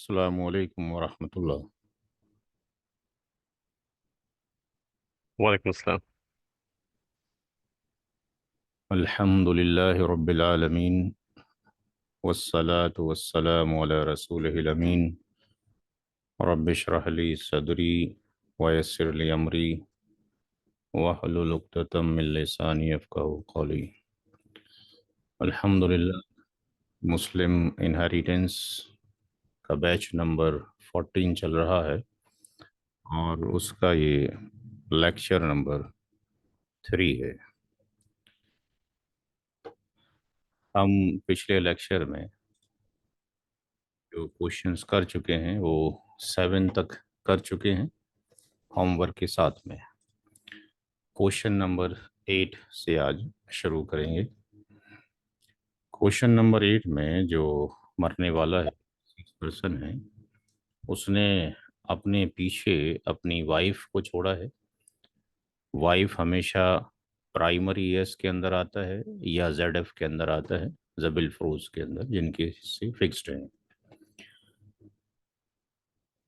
अस्सलामु अलैकुम वरहमतुल्लाह। वालेकुम अस्सलाम। अल्हम्दुलिल्लाहि रब्बिल आलमीन वस्सलातु वस्सलामु अला रसूलिहिल अमीन। रब्बि इश्रह ली सदरी वयस्सिर ली अमरी वहलुल उक़दतम मिन लिसानी यफ़क़हू क़ौली। अल्हम्दुलिल्लाह, मुस्लिम इनहेरिटेंस का बैच नंबर 14 चल रहा है और उसका ये लेक्चर नंबर 3 है। हम पिछले लेक्चर में जो क्वेश्चंस कर चुके हैं वो 7 तक कर चुके हैं होमवर्क के साथ में। क्वेश्चन नंबर 8 से आज शुरू करेंगे। क्वेश्चन नंबर 8 में जो मरने वाला है, पर्सन है, उसने अपने पीछे अपनी वाइफ को छोड़ा है। वाइफ हमेशा प्राइमरी एस के अंदर आता है या जेड एफ के अंदर आता है, जबिल फरोज के अंदर, जिनके से फिक्स्ड है।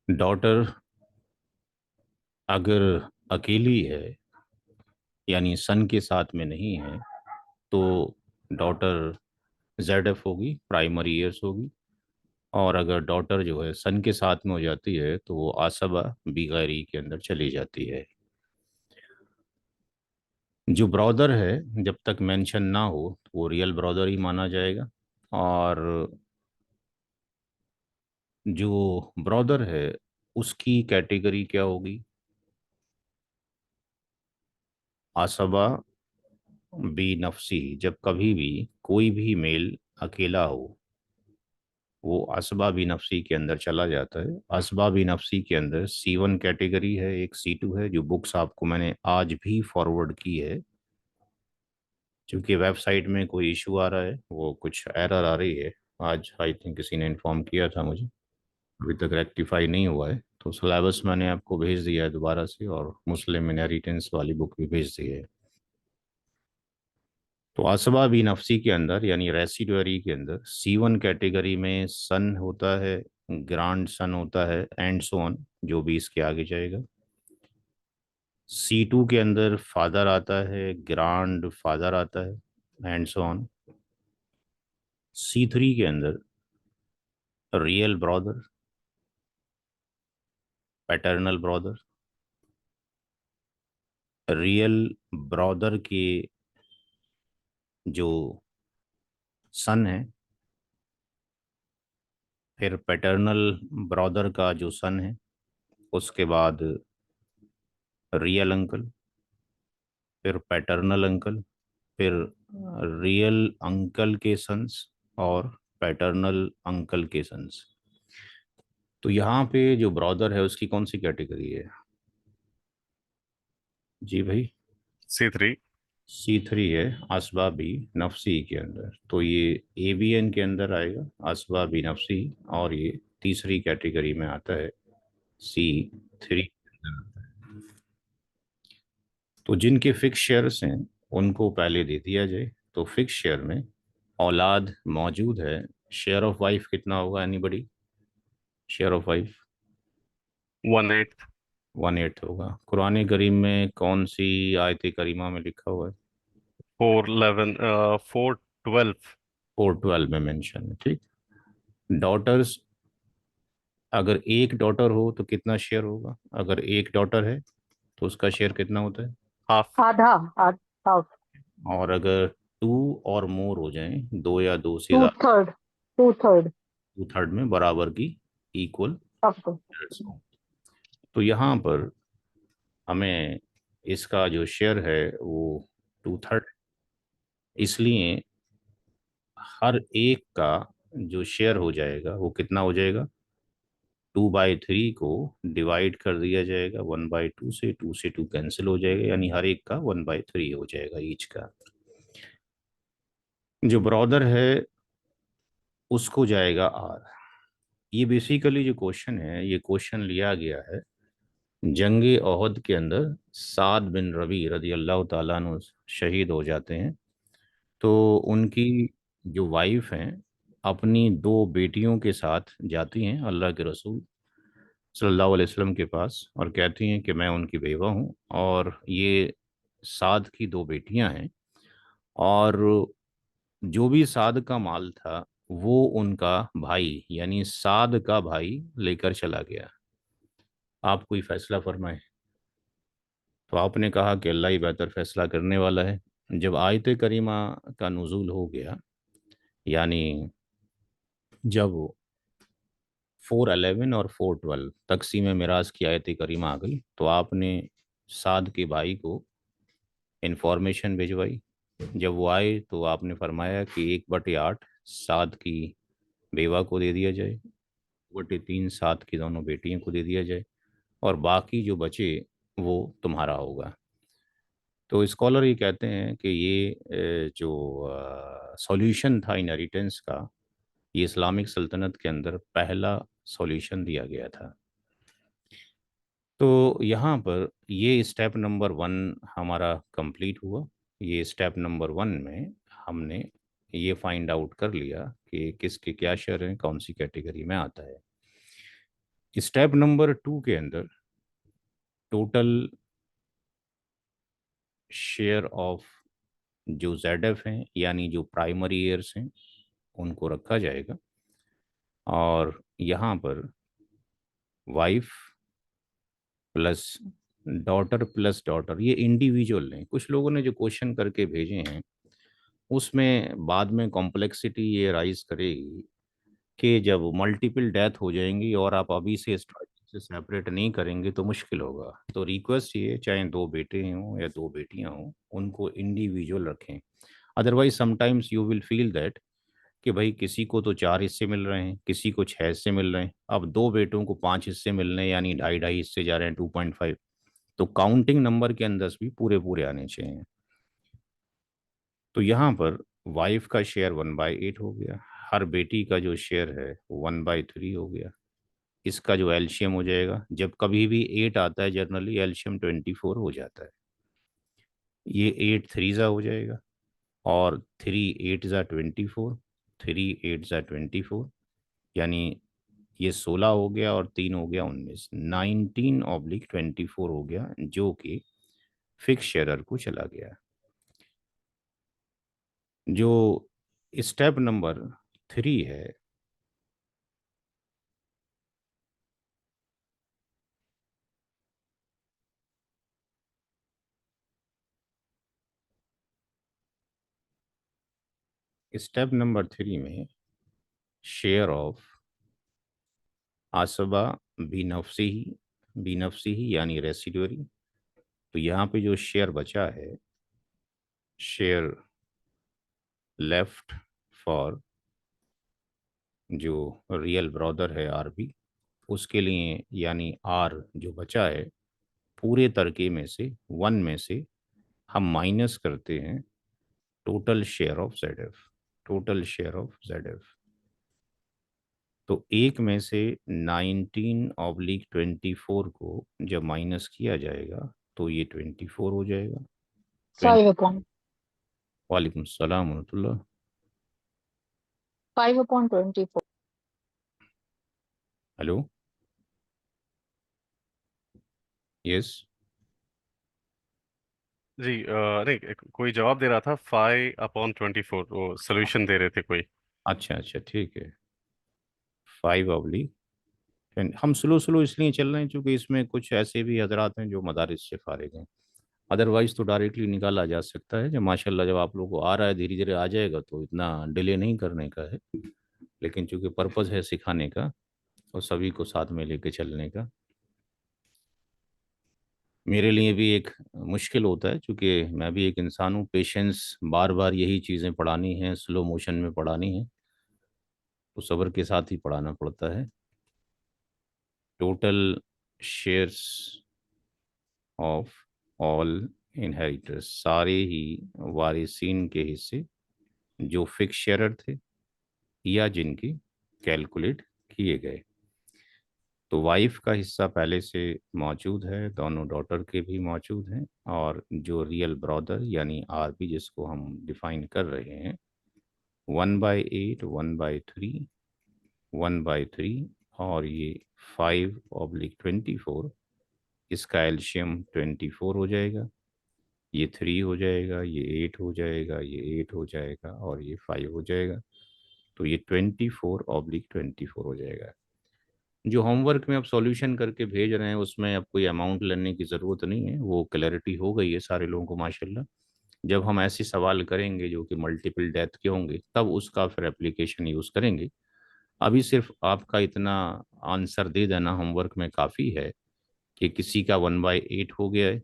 डॉटर अगर अकेली है यानी सन के साथ में नहीं है तो डॉटर जेड एफ होगी, प्राइमरी ईयर्स होगी। और अगर डॉटर जो है सन के साथ में हो जाती है तो वो आसबा बी गैरी के अंदर चली जाती है। जो ब्रदर है जब तक मेंशन ना हो तो वो रियल ब्रदर ही माना जाएगा। और जो ब्रदर है उसकी कैटेगरी क्या होगी? आसबा बी नफसी। जब कभी भी कोई भी मेल अकेला हो वो असबाबी नफसी के अंदर चला जाता है। असबाबी नफसी के अंदर C1 कैटेगरी है, एक C2 है। जो बुक्स आपको मैंने आज भी फॉरवर्ड की है, क्योंकि वेबसाइट में कोई इशू आ रहा है, वो कुछ एरर आ रही है। आज आई थिंक किसी ने इन्फॉर्म किया था मुझे, अभी तक रेक्टिफाई नहीं हुआ है। तो सिलेबस मैंने आपको भेज दिया है दोबारा से, और मुस्लिम इनहेरिटेंस वाली बुक भी भेज दी है। तो असबाबी नफसी के अंदर यानी रेसिडुअरी के अंदर C1 कैटेगरी में सन होता है, ग्रांड सन होता है, एंड सो ऑन, जो भी इसके आगे जाएगा। C2 के अंदर फादर आता है, ग्रांड फादर आता है, एंड सो ऑन। C3 के अंदर real brother, paternal brother, real brother के जो सन है, फिर पैटर्नल ब्रदर का जो सन है, उसके बाद रियल अंकल, फिर पैटर्नल अंकल, फिर रियल अंकल के सन्स और पैटर्नल अंकल के सन्स। तो यहाँ पे जो ब्रदर है उसकी कौन सी कैटेगरी है? जी भाई, C3। C3 है, असबाबी नफसी के अंदर। तो ये एबीएन के अंदर आएगा, असबाबी नफसी। और ये तीसरी कैटेगरी में आता है, C3। तो जिनके फिक्स शेयर्स हैं उनको पहले दे दिया जाए। तो फिक्स शेयर में औलाद मौजूद है। शेयर ऑफ वाइफ कितना होगा? एनीबडी? Share of wife 1/8। 1/8 होगा। कुरान करीम में कौन सी आयत करीमा में लिखा हुआ है? 411, 412। 412 में मेंशन है, ठीक। डॉटर्स, अगर एक डॉटर हो तो कितना शेयर होगा? अगर एक डॉटर है तो उसका शेयर कितना होता है? हाफ। आधा। आधा। और अगर टू और मोर हो जाएं, दो या दो से टू ज्यादा, थर्ड। To third. 2/3 में बराबर की इक्वल सबको। शेयर्स हो। तो यहाँ पर हमें इसका जो शेयर है वो 2/3, इसलिए हर एक का जो शेयर हो जाएगा वो कितना हो जाएगा? 2/3 को डिवाइड कर दिया जाएगा 1/2 से। 2 से 2 कैंसिल हो जाएगा, यानी हर एक का 1/3 हो जाएगा ईच का। जो ब्रदर है उसको जाएगा R। ये बेसिकली जो क्वेश्चन है, ये क्वेश्चन लिया गया है जंगे ओहद के अंदर। साद बिन रबी रदी अल्लाह ताला अन्हु शहीद हो जाते हैं। तो उनकी जो वाइफ हैं अपनी दो बेटियों के साथ जाती हैं अल्लाह के रसूल सल्लल्लाहु अलैहि वसल्लम के पास और कहती हैं कि मैं उनकी बेवा हूँ और ये साद की दो बेटियां हैं, और जो भी साद का माल था वो उनका भाई यानी साद का भाई लेकर चला गया। आप कोई फैसला फरमाएं। तो आपने कहा कि अल्लाह ही बेहतर फैसला करने वाला है। जब आयत करीमा का नुज़ूल हो गया, यानी जब 411 और 412 तकसीम मिराज की आयत करीमा आ गई, तो आपने साद के भाई को इंफॉर्मेशन भिजवाई। जब वो आए तो आपने फरमाया कि 1/8 साद की बेवा को दे दिया जाए, 1/3 साद की दोनों बेटियों को दे दिया जाए, और बाकी जो बचे वो तुम्हारा होगा। तो स्कॉलर ये कहते हैं कि ये जो सॉल्यूशन था इनहेरिटेंस का, ये इस्लामिक सल्तनत के अंदर पहला सॉल्यूशन दिया गया था। तो यहाँ पर ये स्टेप नंबर 1 हमारा कंप्लीट हुआ। ये स्टेप नंबर 1 में हमने ये फाइंड आउट कर लिया कि किसके क्या शेयर हैं, कौन सी कैटेगरी में आता है। स्टेप नंबर 2 के अंदर टोटल शेयर ऑफ जो ZF हैं यानी जो प्राइमरी ईयर्स हैं उनको रखा जाएगा, और यहाँ पर वाइफ प्लस डॉटर ये इंडिविजुअल हैं। कुछ लोगों ने जो क्वेश्चन करके भेजे हैं उसमें बाद में कॉम्प्लेक्सिटी ये राइज करेगी कि जब मल्टीपल डेथ हो जाएंगी और आप अभी से स्ट्रक्चर से सेपरेट नहीं करेंगे तो मुश्किल होगा। तो रिक्वेस्ट ये, चाहे दो बेटे हों या दो बेटियां हों, उनको इंडिविजुअल रखें। Otherwise sometimes you will feel that कि भाई किसी को तो 4 हिस्से मिल रहे हैं, किसी को 6 हिस्से मिल रहे हैं, अब दो बेटों को 5 हिस्से मिल रहे हैं, यानी ढाई ढाई हिस्से जा रहे हैं, 2.5। तो काउंटिंग नंबर के अंदर भी पूरे पूरे आने चाहिए। तो यहाँ पर वाइफ का शेयर 1/8 हो गया, हर बेटी का जो शेयर है 1/3 हो गया। इसका जो एलशियम हो जाएगा, जब कभी भी 8 आता है जनरली एलशियम 24 हो जाता है। ये 8 3 हो जाएगा, और 3 8 24, 3 8 24, यानी ये 16 हो गया और 3 हो गया 19, 19/24 हो गया, जो कि फिक्स शेयरर को चला गया। जो स्टेप नंबर 3 है, स्टेप नंबर 3 में शेयर ऑफ आसबा भी नफ्सी ही यानी रेसिडुअरी। तो यहाँ पे जो शेयर बचा है, शेयर लेफ्ट फॉर जो रियल ब्रदर है RB, उसके लिए, यानी R जो बचा है, पूरे तरके में से 1 में से हम माइनस करते हैं total share of ZF। Total share of ZF, तो एक में से 19/24 को जब माइनस किया जाएगा तो ये 24 हो जाएगा। 5 upon वालेकुम सलाम वरहमतुल्लाह। 5 upon 24. Hello, yes. जी नहीं, कोई जवाब दे रहा था 5/24, वो सोल्यूशन दे रहे थे कोई। अच्छा अच्छा, ठीक है। 5/10। हम स्लो स्लो इसलिए चल रहे हैं क्योंकि इसमें कुछ ऐसे भी हजरात हैं जो मदारिस से फारिग हैं। अदरवाइज तो डायरेक्टली निकाला जा सकता है, जब माशाल्लाह जब आप लोगों को आ रहा है, धीरे धीरे आ जाएगा, तो इतना डिले नहीं करने का है। लेकिन चूंकि पर्पज़ है सिखाने का और सभी को साथ में लेके चलने का, मेरे लिए भी एक मुश्किल होता है क्योंकि मैं भी एक इंसान हूँ। पेशेंस, बार बार यही चीज़ें पढ़ानी हैं, स्लो मोशन में पढ़ानी है, तो सब्र के साथ ही पढ़ाना पड़ता है। Total shares of all inheritors, सारे ही वारिसीन के हिस्से जो फिक्स शेयरर थे या जिनकी कैलकुलेट किए गए। तो वाइफ का हिस्सा पहले से मौजूद है, दोनों डॉटर के भी मौजूद हैं, और जो रियल ब्रदर यानी RB जिसको हम डिफाइन कर रहे हैं 1/8, 1/3, 1/3, और ये 5/24, इसका एल्शियम 24 हो जाएगा, ये 3 हो जाएगा, ये 8 हो जाएगा, ये 8 हो जाएगा, और ये 5 हो जाएगा। तो ये 24/24 हो जाएगा। जो होमवर्क में आप सॉल्यूशन करके भेज रहे हैं उसमें अब कोई अमाउंट लेने की ज़रूरत नहीं है, वो क्लैरिटी हो गई है सारे लोगों को माशाल्लाह। जब हम ऐसे सवाल करेंगे जो कि मल्टीपल डेथ के होंगे तब उसका फिर एप्लीकेशन यूज़ करेंगे। अभी सिर्फ आपका इतना आंसर दे देना होमवर्क में काफ़ी है कि किसी का 1/8 हो गया है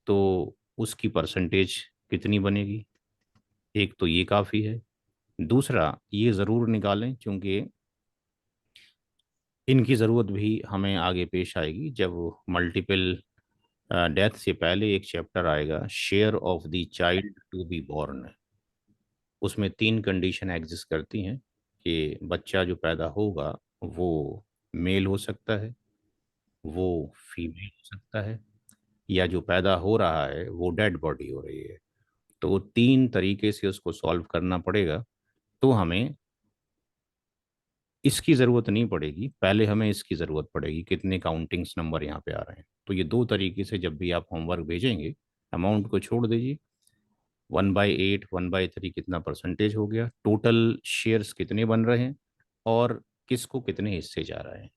तो उसकी परसेंटेज कितनी बनेगी। एक तो ये काफ़ी है। दूसरा ये ज़रूर निकालें क्योंकि इनकी ज़रूरत भी हमें आगे पेश आएगी जब मल्टीपल डेथ से पहले एक चैप्टर आएगा, share of the child to be born. उसमें 3 कंडीशन एग्जिस्ट करती हैं कि बच्चा जो पैदा होगा वो मेल हो सकता है, वो फीमेल हो सकता है, या जो पैदा हो रहा है वो डेड बॉडी हो रही है। तो वो 3 तरीके से उसको सॉल्व करना पड़ेगा। तो हमें इसकी ज़रूरत नहीं पड़ेगी, पहले हमें इसकी ज़रूरत पड़ेगी कितने काउंटिंग्स नंबर यहाँ पे आ रहे हैं। तो ये 2 तरीके से जब भी आप होमवर्क भेजेंगे, अमाउंट को छोड़ दीजिए, 1/8, 1/3 कितना परसेंटेज हो गया, टोटल शेयर्स कितने बन रहे हैं, और किसको कितने हिस्से जा रहे हैं।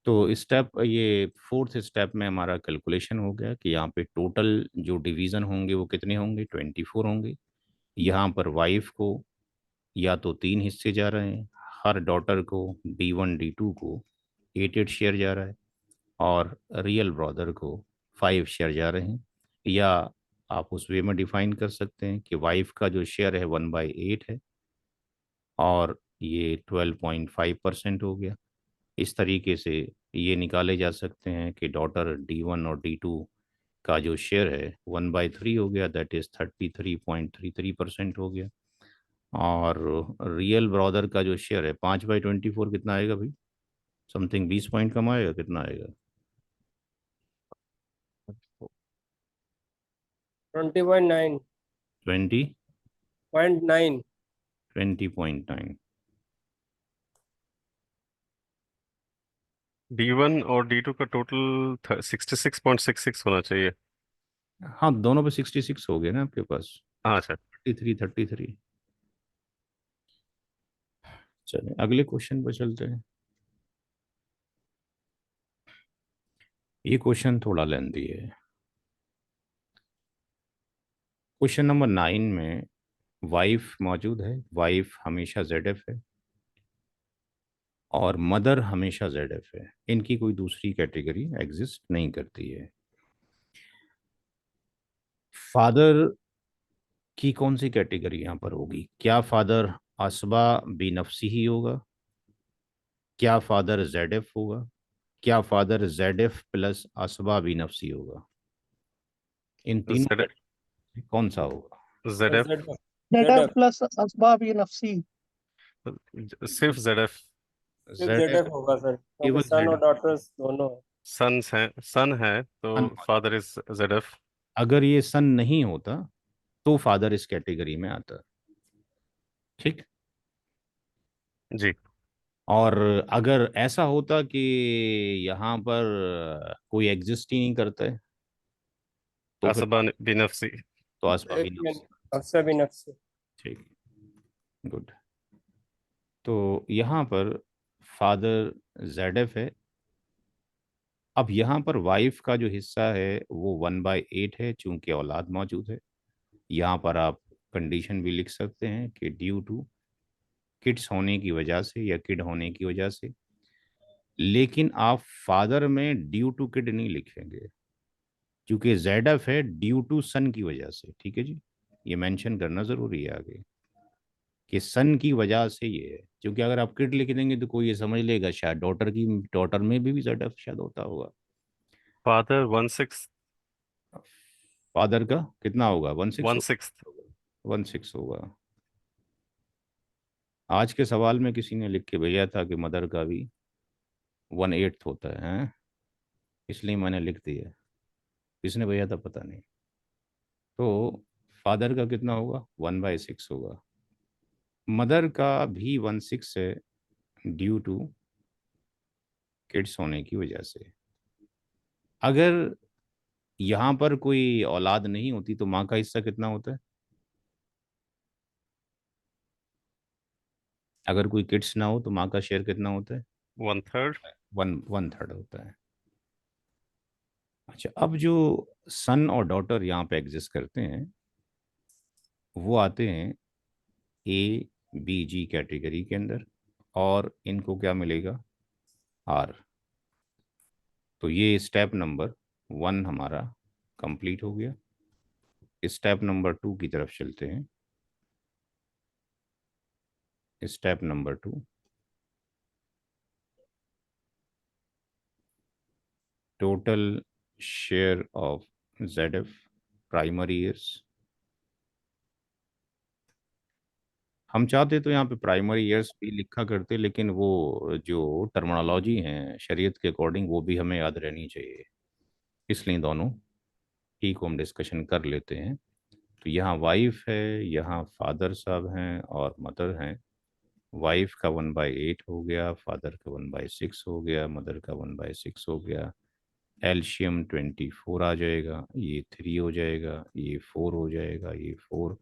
तो स्टेप ये फोर्थ स्टेप में हमारा कैलकुलेशन हो गया कि यहाँ पे टोटल जो डिवीज़न होंगे वो कितने होंगे, 24 होंगे। यहाँ पर वाइफ को या तो 3 हिस्से जा रहे हैं, हर डॉटर को D1 D2 को 8 शेयर जा रहा है, और रियल ब्रदर को 5 शेयर जा रहे हैं। या आप उस वे में डिफाइन कर सकते हैं कि वाइफ का जो शेयर है 1/8 है और ये 12.5% हो गया। इस तरीके से ये निकाले जा सकते हैं कि डॉटर D1 और D2 का जो शेयर है 1/3 हो गया, दैट इज़ 33.33% हो गया। और रियल ब्रदर का जो शेयर है 5/24 कितना आएगा भाई, समथिंग 20 पॉइंट कम आएगा, कितना आएगा? 20.9. 20, 0.9. 20.9। D1 और D2 का टोटल 66.66 होना चाहिए। हाँ, दोनों पे 66 हो गया ना आपके पास, हाँ सर। 33 चलिए अगले क्वेश्चन पर चलते हैं। ये क्वेश्चन थोड़ा लेंदी है। क्वेश्चन नंबर 9 में वाइफ मौजूद है, वाइफ हमेशा ZF है, और मदर हमेशा ZF है। इनकी कोई दूसरी कैटेगरी एग्जिस्ट नहीं करती है। फादर की कौन सी कैटेगरी यहाँ पर होगी? क्या फादर असबा बेनफ्सी ही होगा? क्या फादर ZF होगा? क्या फादर ZF प्लस असबा बेनफ्सी होगा? इन तीनों ZF में कौन सा होगा? ZF ZF. ZF plus asbab nafsi. सिर्फ ZF। सिर्फ ZF, ZF होगा सर, क्योंकि केवल सन और ZF। डॉटर्स दोनों है। सन है तो फादर इज ZF। अगर ये सन नहीं होता तो फादर इस कैटेगरी में आता। ठीक। जी। और अगर ऐसा होता कि यहाँ पर कोई एग्जिस्ट ही नहीं करता है तो फिर असबा बिनफ्सी। तो असबाब ही एक नफ्स। मिनट, अफसा भी नफ्स। ठीक, गुड। तो यहाँ पर फादर ZF है। अब यहाँ पर वाइफ का जो हिस्सा है वो 1/8 है चूंकि औलाद मौजूद है। यहाँ पर आप कंडीशन भी लिख सकते हैं कि ड्यू टू किड्स होने की वजह से या किड होने की वजह से। लेकिन आप फादर में ड्यू टू किड नहीं लिखेंगे क्योंकि ZF है ड्यू टू सन की वजह से। ठीक है जी, ये मेंशन करना जरूरी है आगे कि सन की वजह से ये है, क्योंकि अगर आप किड लिख देंगे तो कोई ये समझ लेगा शायद डॉटर में भी ZF शायद होता होगा। फादर 1/6। फादर का कितना होगा? 1/6 1/6। होगा। 1/6 होगा। आज के सवाल में किसी ने लिख के भेजा था कि मदर का भी 1/8 होता है, हैं? इसलिए मैंने लिख दिया। किसने भेजा था पता नहीं। तो फादर का कितना होगा? 1/6 होगा। मदर का भी 1/6 है ड्यू टू किड्स होने की वजह से। अगर यहाँ पर कोई औलाद नहीं होती तो माँ का हिस्सा कितना होता है? अगर कोई किड्स ना हो तो माँ का शेयर कितना होता है? 1/3। 1/3 होता है। अच्छा, अब जो सन और डॉटर यहाँ पे एग्जिस्ट करते हैं वो आते हैं ए बी जी कैटेगरी के अंदर, और इनको क्या मिलेगा? आर। तो ये स्टेप नंबर 1 हमारा कंप्लीट हो गया। स्टेप नंबर 2 की तरफ चलते हैं। Step number 2, total share of ZF primary years. हम चाहते तो यहाँ पे प्राइमरी ईयर्स भी लिखा करते, लेकिन वो जो टर्मिनोलॉजी है शरीयत के अकॉर्डिंग वो भी हमें याद रहनी चाहिए, इसलिए दोनों ही को हम डिस्कशन कर लेते हैं। तो यहाँ वाइफ है, यहाँ फादर साहब हैं और मदर हैं। वाइफ का 1/8 हो गया, फादर का 1/6 हो गया, मदर का 1/6 हो गया। एलशियम 24 आ जाएगा, ये 3 हो जाएगा, ये 4 हो जाएगा, ये 4,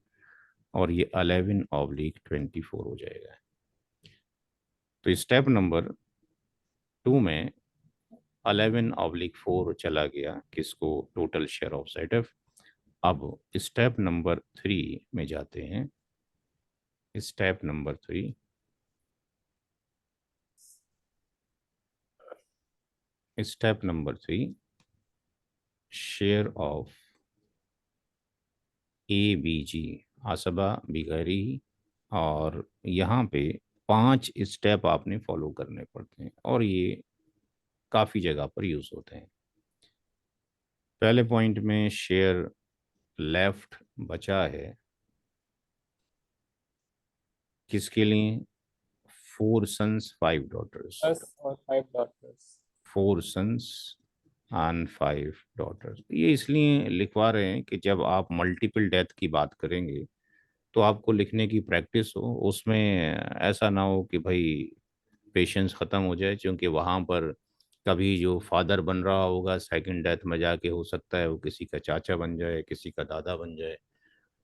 और ये 11/24 हो जाएगा। तो स्टेप नंबर 2 में 11/4 चला गया किसको? Total share of ZF। अब स्टेप नंबर 3 में जाते हैं। Step number 3, step number 3, share of ABG आसबा बिगैरी। और यहाँ पे 5 स्टेप आपने फॉलो करने पड़ते हैं और ये काफ़ी जगह पर यूज़ होते हैं। पहले पॉइंट में शेयर लेफ्ट बचा है किसके लिए? 4 सन्स 5 डॉटर्स। sons और 5 daughters। 4 sons and 5 daughters. ये इसलिए लिखवा रहे हैं कि जब आप मल्टीपल डेथ की बात करेंगे तो आपको लिखने की प्रैक्टिस हो, उसमें ऐसा ना हो कि भाई पेशेंस ख़त्म हो जाए, क्योंकि वहाँ पर कभी जो फादर बन रहा होगा सेकंड डेथ में जाके हो सकता है वो किसी का चाचा बन जाए, किसी का दादा बन जाए।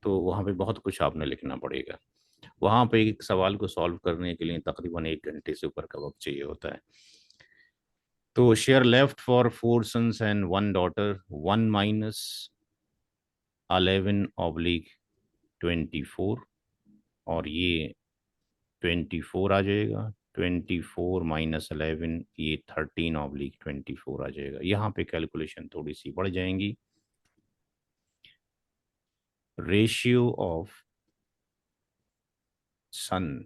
तो वहाँ पे बहुत कुछ आपने लिखना पड़ेगा। वहाँ पे एक सवाल को सॉल्व करने के लिए तकरीबन 1 घंटे से ऊपर का वक्त चाहिए होता है। तो share left for 4 sons and 1 daughter, 1 minus 11/24, और ये 24 आ जाएगा। 24 माइनस 11, ये 13/24 आ जाएगा। यहाँ पे कैलकुलेशन थोड़ी सी बढ़ जाएंगी। Ratio of son,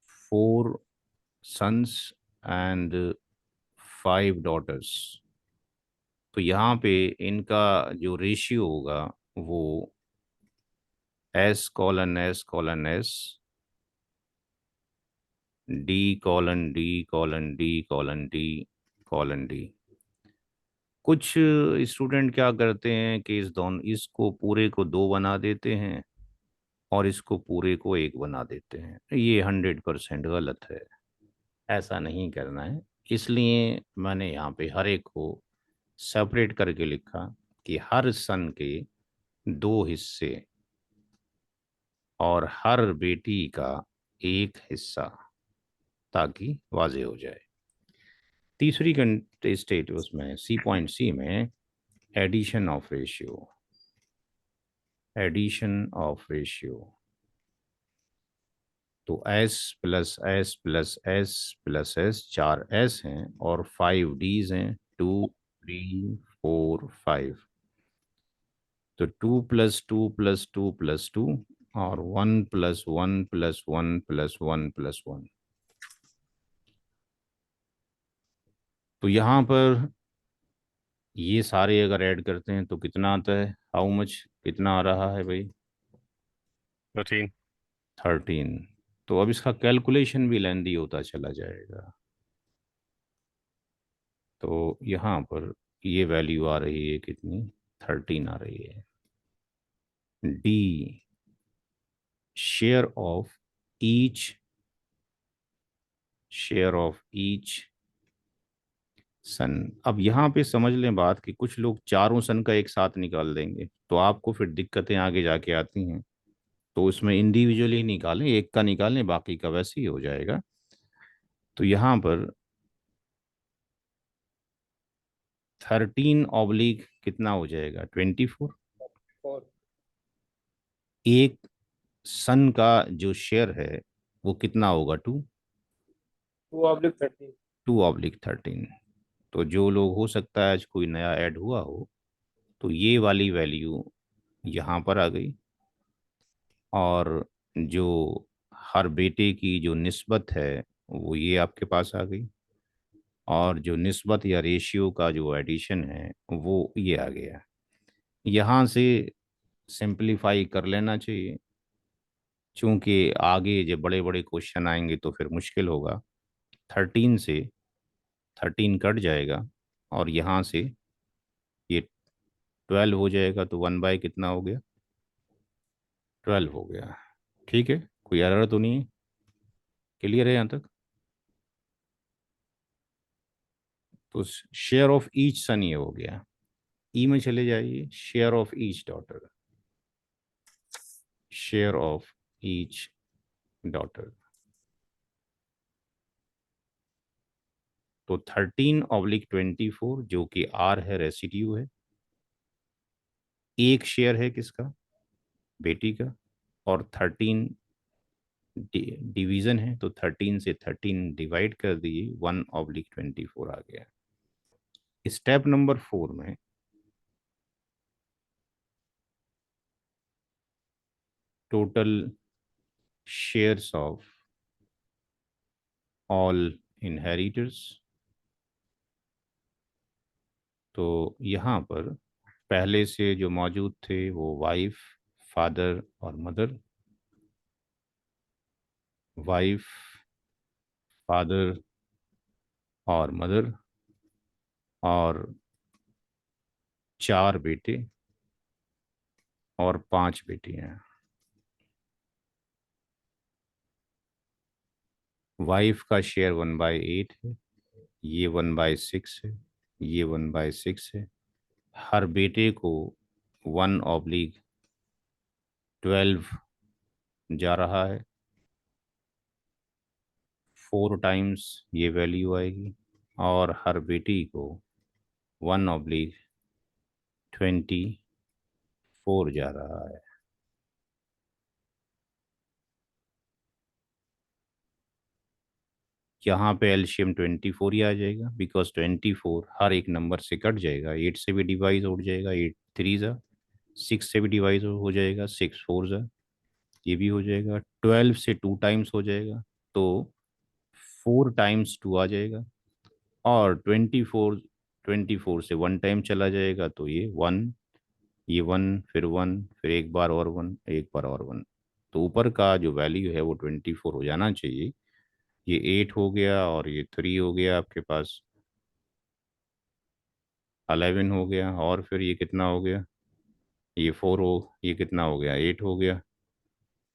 4 sons and 5 daughters. तो यहाँ पे इनका जो रेशियो होगा वो S:S:S, D:D:D:D:D। कुछ स्टूडेंट क्या करते हैं कि इसको पूरे को 2 बना देते हैं और इसको पूरे को 1 बना देते हैं। ये 100% गलत है, ऐसा नहीं करना है। इसलिए मैंने यहाँ पे हर एक को सेपरेट करके लिखा कि हर सन के 2 हिस्से और हर बेटी का 1 हिस्सा, ताकि वाजे हो जाए। तीसरी स्टेट उसमें C.C में addition of ratio. Addition of ratio, तो S+S+S+S 4 S हैं और 5 Ds हैं, 2 3 4 5। तो 2+2+2+2 और 1+1+1+1+1। तो यहाँ पर ये सारे अगर ऐड करते हैं तो कितना आता है? How much? कितना आ रहा है भाई? 13। 13। तो अब इसका कैलकुलेशन भी लेंदी होता चला जाएगा। तो यहाँ पर ये वैल्यू आ रही है कितनी? 13 आ रही है। डी शेयर ऑफ ईच सन। अब यहाँ पे समझ लें बात कि कुछ लोग चारों सन का एक साथ निकाल देंगे, तो आपको फिर दिक्कतें आगे जाके आती हैं। तो उसमें इंडिविजुअली निकालें, एक का निकालें, बाकी का वैसे ही हो जाएगा। तो यहाँ पर 13 ऑब्लिक कितना हो जाएगा, 24। 4. एक सन का जो शेयर है वो कितना होगा, 2। 2/13. 2/13। तो जो लोग, हो सकता है आज कोई नया ऐड हुआ हो, तो ये वाली वैल्यू यहाँ पर आ गई। और जो हर बेटे की जो निस्बत है वो ये आपके पास आ गई। और जो निस्बत या रेशियो का जो एडिशन है वो ये आ गया। यहाँ से सिंपलीफाई कर लेना चाहिए, क्योंकि आगे जब बड़े बड़े क्वेश्चन आएंगे तो फिर मुश्किल होगा। 13 से 13 कट जाएगा, और यहाँ से ये 12 हो जाएगा, तो 1 बाय कितना हो गया, 12 हो गया। ठीक है, कोई एरर तो नहीं है? क्लियर है यहाँ तक? तो शेयर ऑफ ईच सन ये हो गया। ई में चले जाइए, share of each daughter, share of each daughter. तो 13/24 जो कि आर है, रेसिड्यू है। एक शेयर है किसका, बेटी का। और 13 डिवीजन है, तो 13 से 13 डिवाइड कर दिए, 1/24 आ गया। स्टेप नंबर 4 में total shares of all inheritors. तो यहाँ पर पहले से जो मौजूद थे वो वाइफ, फादर और मदर। वाइफ, फादर और मदर, और 4 बेटे और 5 बेटियां। वाइफ का शेयर 1/8 है, ये 1/6 है, ये 1/6 है। हर बेटे को 1/12 जा रहा है। 4 टाइम्स ये वैल्यू आएगी। और हर बेटी को 1/24 जा रहा है। यहाँ पे एलसीएम 24 ही आ जाएगा, बिकॉज 24 हर एक नंबर से कट जाएगा। 8 से भी डिवाइड हो जाएगा, 8 3 जा। 6 से भी डिवाइड हो जाएगा, 6 4 जा। ये भी हो जाएगा। 12 से 2 टाइम्स हो जाएगा, तो 4 टाइम्स 2 आ जाएगा। और 24 से 1 टाइम चला जाएगा, तो ये 1, ये 1, फिर 1, फिर एक बार और 1, एक बार और 1। तो ऊपर का जो वैल्यू है वो 24 हो जाना चाहिए। ये 8 हो गया, और ये 3 हो गया आपके पास, 11 हो गया। और फिर ये कितना हो गया, ये 4 हो, ये कितना हो गया, 8 हो गया,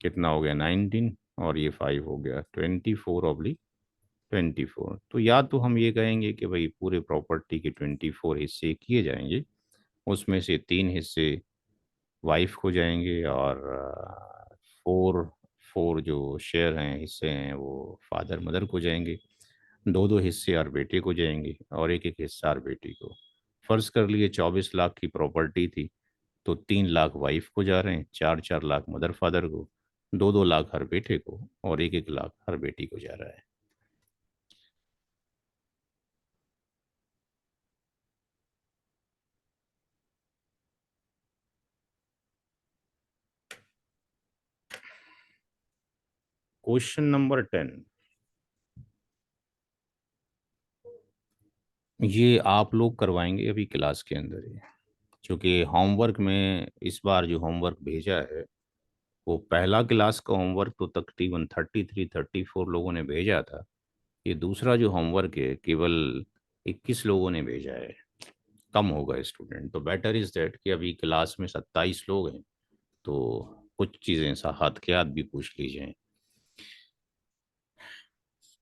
कितना हो गया, 19। और ये 5 हो गया, 24/24। तो या तो हम ये कहेंगे कि भाई पूरे प्रॉपर्टी के 24 हिस्से किए जाएंगे, उसमें से 3 हिस्से वाइफ को जाएंगे, और 4 4 जो शेयर हैं, हिस्से हैं, वो फादर मदर को जाएंगे। 2 हिस्से हर बेटे को जाएंगे, और एक एक हिस्सा हर बेटी को। फर्ज कर लिए 24 लाख की प्रॉपर्टी थी, तो 3 लाख वाइफ को जा रहे हैं, 4 4 लाख मदर फादर को, 2 2 लाख हर बेटे को, और 1 1 लाख हर बेटी को जा रहा है। क्वेश्चन नंबर 10, ये आप लोग करवाएंगे अभी क्लास के अंदर ही, क्योंकि होमवर्क में इस बार जो होमवर्क भेजा है वो पहला क्लास का होमवर्क तो तकरीबन 33 34 लोगों ने भेजा था। ये दूसरा जो होमवर्क है केवल 21 लोगों ने भेजा है। कम हो गए स्टूडेंट, तो बेटर इज दैट कि अभी क्लास में 27 लोग हैं, तो कुछ चीजें हाथ के हाथ भी पूछ लीजिए।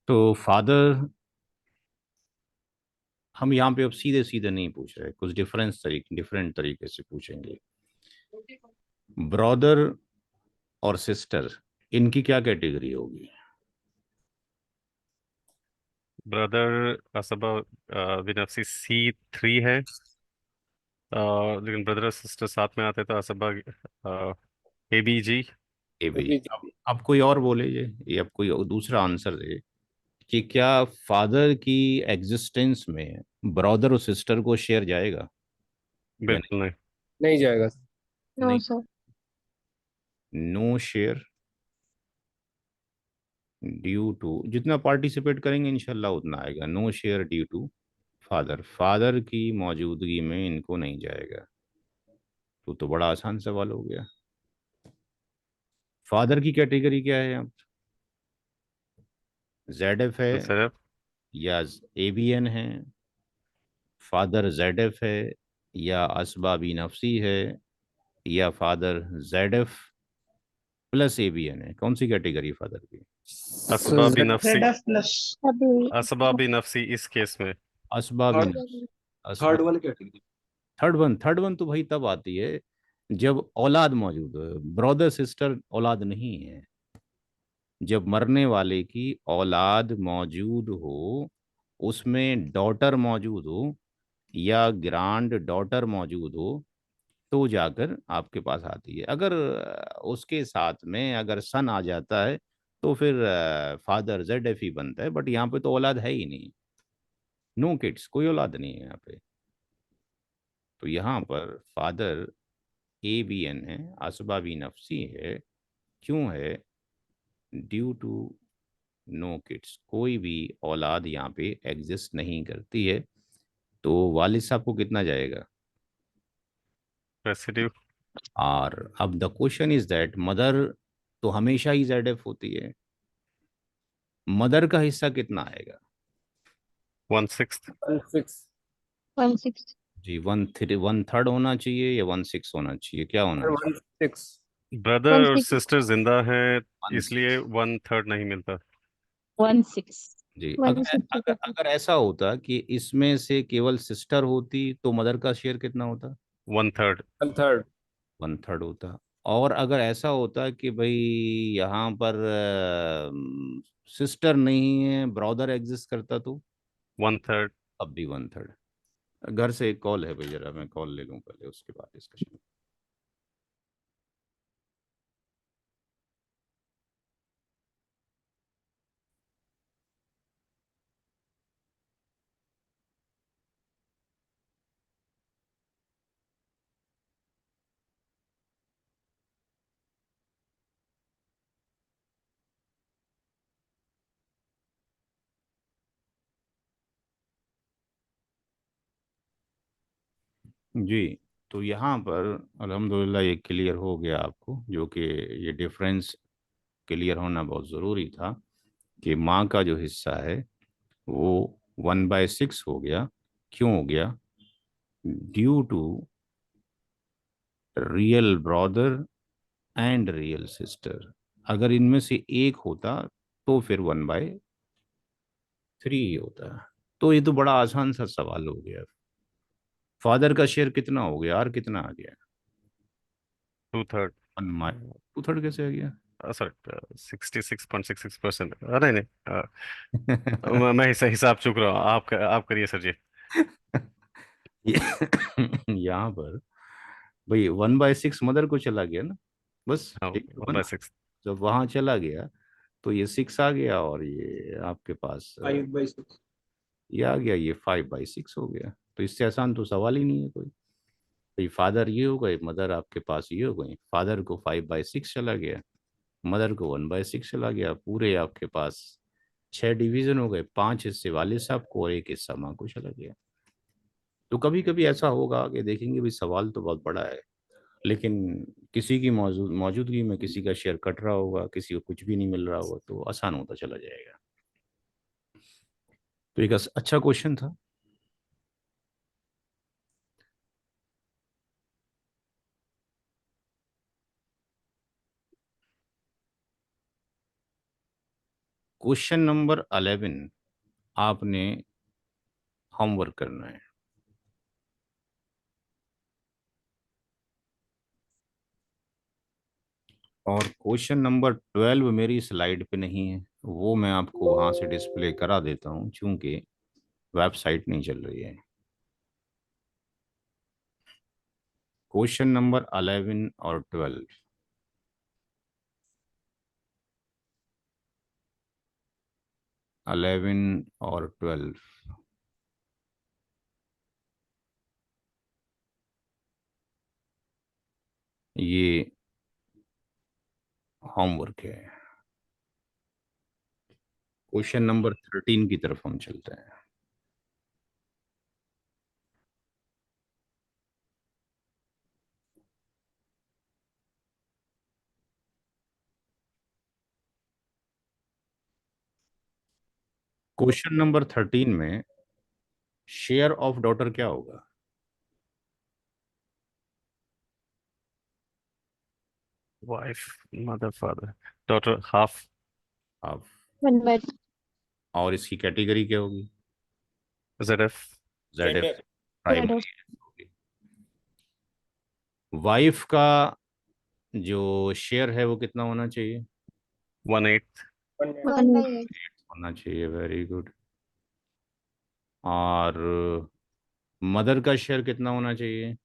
तो फादर, हम यहाँ पे अब सीधे सीधे नहीं पूछ रहे, कुछ डिफरेंट तरीके से पूछेंगे। ब्रदर और सिस्टर, इनकी क्या कैटेगरी होगी? ब्रदर असबा बिनफ्सी C3 है, लेकिन ब्रदर और सिस्टर साथ में आते तो असबा ABG। ए भी। ABG. अब कोई और बोले ये अब कोई दूसरा आंसर दे कि क्या फादर की एग्जिस्टेंस में ब्रदर और सिस्टर को शेयर जाएगा या बिल्कुल नहीं। नहीं जाएगा. नो नहीं? Sir. No share due to, जितना पार्टिसिपेट करेंगे इंशाल्लाह उतना आएगा। No share due to father, father की मौजूदगी में इनको नहीं जाएगा। तो बड़ा आसान सवाल हो गया। फादर की कैटेगरी क्या है? अब ZF है सर या ABN है, फादर ZF है या असबाबी नफसी है, या फादर ZF प्लस ABN है? कौन सी कैटेगरी फादर की? असबा Z. बिनफ्सी, ZF plus. अभी असबा बिनफ्सी इस केस में। असबाबी थर्ड नफसी, थर्ड असबाब। वाली कैटेगरी. थर्ड वन तो भाई तब आती है जब औलाद मौजूद है, ब्रदर सिस्टर औलाद नहीं है। जब मरने वाले की औलाद मौजूद हो, उसमें डॉटर मौजूद हो या ग्रांड डॉटर मौजूद हो, तो जाकर आपके पास आती है। अगर उसके साथ में अगर सन आ जाता है तो फिर फादर ZF ही बनता है। बट यहाँ पे तो औलाद है ही नहीं, नो किड्स, कोई औलाद नहीं है यहाँ पे। तो यहाँ पर फादर ABN है, असबाबी नफसी है। क्यों है? ड्यू टू नो किड्स, कोई भी औलाद यहाँ पे एग्जिस्ट नहीं करती है। तो वालिद साहब को कितना जाएगा? रेसिड्यू। और अब the question is that mother तो हमेशा ही ZF होती है, मदर का हिस्सा कितना आएगा? 1/6। 1/6. 1/6। जी, 1/3 होना चाहिए या 1/6 होना चाहिए, क्या होना चाहिए? 1/6. ब्रदर और 1/6। सिस्टर जिंदा हैं, 1/6। इसलिए 1/3 नहीं मिलता। 1/6। जी, अगर 1/6। अगर अगर ऐसा होता कि इसमें से केवल सिस्टर होती तो मदर का शेयर कितना होता? 1/3। 1/3. 1/3 होता। और अगर ऐसा होता कि भाई यहाँ पर सिस्टर नहीं है, ब्रदर एग्जिस्ट करता, तो 1/3। अब भी 1/3। घर से एक कॉल है भाई, जरा मैं कॉल ले लूँ पहले, उसके बाद डिस्कशन। जी, तो यहाँ पर अल्हम्दुलिल्लाह ये क्लियर हो गया आपको, जो कि ये डिफरेंस क्लियर होना बहुत ज़रूरी था कि माँ का जो हिस्सा है वो 1/6 हो गया। क्यों हो गया? Due to real brother and real sister. अगर इनमें से एक होता तो फिर 1/3 ही होता। तो ये तो बड़ा आसान सा सवाल हो गया। फादर का शेयर कितना हो गया और कितना आ गया? 2/3। 1/2 कैसे आ गया? सर 66.66%। अरे नहीं, मैं हिसाब चूक रहा हूँ। आप करिए सर जी। यहाँ पर भाई 1/6 मदर को चला गया ना, बस हाँ, ठीक है वन बाय ना। सिक्स जब वहां चला गया तो ये 6 आ गया, और ये आपके पास 5/6. ये आ गया, ये 5/6 हो गया। तो इससे आसान तो सवाल ही नहीं है कोई। भाई फादर ये हो गए, मदर आपके पास ये हो गई। फादर को 5/6 चला गया, मदर को 1/6 चला गया। पूरे आपके पास 6 डिवीजन हो गए, 5 हिस्से वालिद साहब को और एक हिस्सा माँ को चला गया। तो कभी कभी ऐसा होगा कि देखेंगे भी सवाल तो बहुत बड़ा है, लेकिन किसी की मौजूदगी में किसी का शेयर कट रहा होगा, किसी को कुछ भी नहीं मिल रहा होगा, तो आसान होता चला जाएगा। तो एक अच्छा क्वेश्चन था। क्वेश्चन नंबर 11 आपने होमवर्क करना है। और क्वेश्चन नंबर 12 मेरी स्लाइड पे नहीं है, वो मैं आपको वहां से डिस्प्ले करा देता हूँ, क्योंकि वेबसाइट नहीं चल रही है। क्वेश्चन नंबर 11 और 12, 11 और 12 ये होमवर्क है। क्वेश्चन नंबर 13 की तरफ हम चलते हैं। क्वेश्चन नंबर 13 में शेयर ऑफ डॉटर क्या होगा? Wife, mother, father, daughter, half. आप, 1 by और इसकी कैटेगरी क्या होगी? ZF। ZF Gender. प्राइमरी होगी। वाइफ का जो शेयर है वो कितना होना चाहिए? 1/8। 1/8. 1 by 8. होना चाहिए, वेरी गुड। और मदर का शेयर कितना होना चाहिए?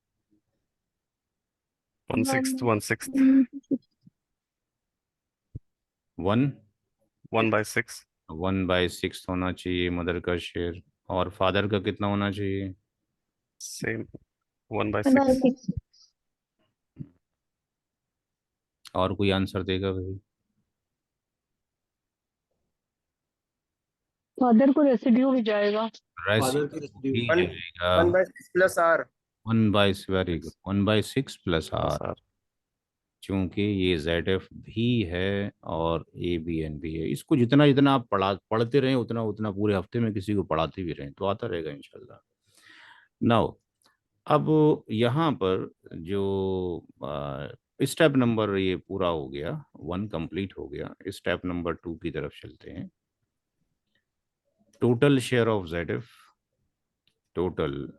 1/6, 1/6। 1 1/6। 1/6 होना चाहिए मदर का शेयर। और फादर का कितना होना चाहिए? Same, 1 by 1/6। 6. और कोई आंसर देगा भाई? फादर को रेसिड्यू भी जाएगा। रेसिड्यू फादर की रेसिड्यू ही One जाएगा। 1/6 plus R. 1/6, very good, 1/6 plus R, sir, क्योंकि ये ZF भी है और ABN भी है। इसको जितना जितना आप पढ़ते रहें, उतना उतना पूरे हफ्ते में किसी को पढ़ाते भी रहें तो आता रहेगा इंशाल्लाह। नाउ, अब यहाँ पर जो स्टेप नंबर ये पूरा हो गया, 1 कंप्लीट हो गया, स्टेप नंबर 2 की तरफ चलते हैं। Total share of ZF, total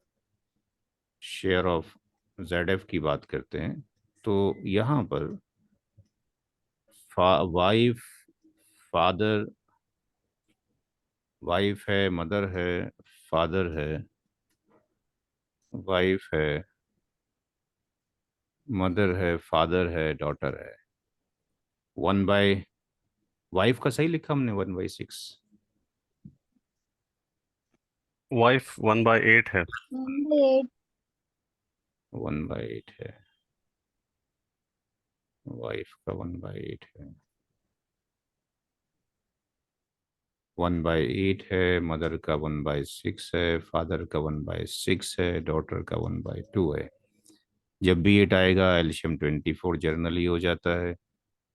share of ZF की बात करते हैं। तो यहाँ पर वाइफ, फादर, वाइफ है, मदर है, फादर है, वाइफ है, मदर है, फादर है, डॉटर है। 1 बाय, वाइफ का सही लिखा हमने 1/6। वाइफ 1/8 है। 1 by 8. 1/8 है, वाइफ का 1/8 है। 1/8 है, मदर का 1/6 है, फादर का 1/6 है, डॉटर का 1/2 है। जब भी 8 आएगा एल्शियम 24 जर्नली हो जाता है।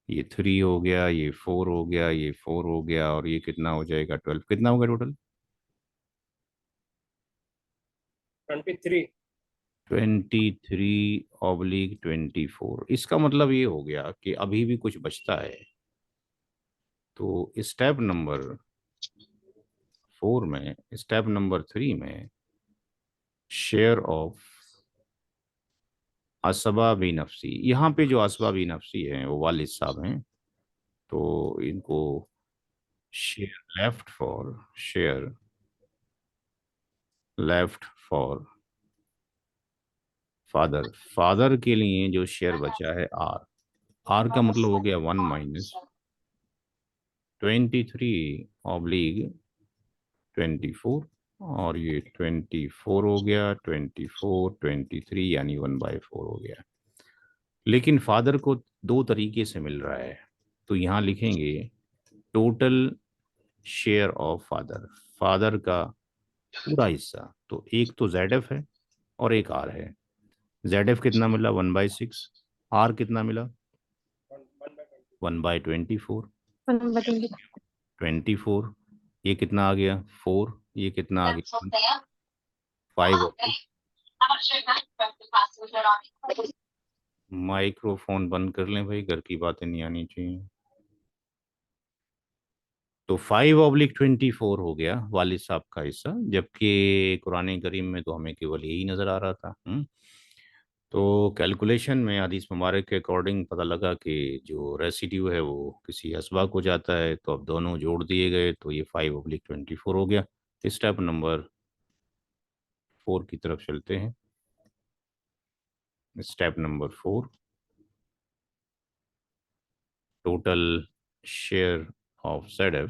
ये 3 हो गया, ये 4 हो गया, ये 4 हो गया, और ये कितना हो जाएगा? 12। कितना होगा टोटल? 23. 23/24। इसका मतलब ये हो गया कि अभी भी कुछ बचता है। तो स्टेप नंबर 4 में, स्टेप नंबर 3 में शेयर ऑफ असबा बी नफसी, यहाँ पे जो असबा बी नफसी है वो वालिद साहब हैं, तो इनको share left for, share left for father. Father के लिए जो शेयर बचा है आर, आर का मतलब हो गया 1-23/24, और ये 24 हो गया, 24 23 यानी 1/4 हो गया। लेकिन फादर को 2 तरीके से मिल रहा है, तो यहाँ लिखेंगे total share of father, father का पूरा हिस्सा। तो एक तो ZF है और एक आर है। ZF कितना मिला? 1/6। आर कितना मिला? 1/24। 1 by 20. 24, ये कितना आ गया? 4, ये कितना आ गया? 5। माइक्रोफोन बंद कर लें भाई, घर की बातें नहीं आनी चाहिए। तो 5/24 हो गया वालिद साहब का हिस्सा, जबकि कुरान करीम में तो हमें केवल यही नज़र आ रहा था। तो कैलकुलेशन में हदीस मुबारक के अकॉर्डिंग पता लगा कि जो रेसिड्यू है वो किसी असबा को जाता है, तो अब दोनों जोड़ दिए गए तो ये 5/24 हो गया। स्टेप नंबर 4 की तरफ चलते हैं। Step number 4, total share of ZF,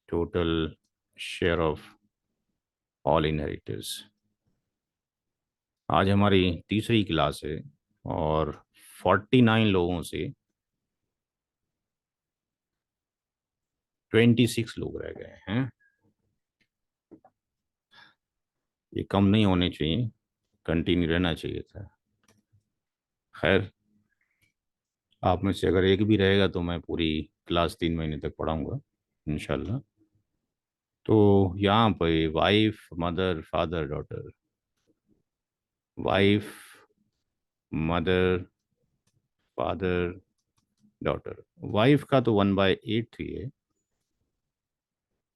total share of all inheritors. आज हमारी तीसरी क्लास है और 49 लोगों से 26 लोग रह गए हैं। ये कम नहीं होने चाहिए, कंटिन्यू रहना चाहिए था। खैर, आप में से अगर एक भी रहेगा तो मैं पूरी क्लास 3 महीने तक पढ़ाऊंगा इंशाल्लाह। तो यहाँ पे wife, mother, father, daughter, wife, mother, father, daughter. Wife का तो 1/8 ही है,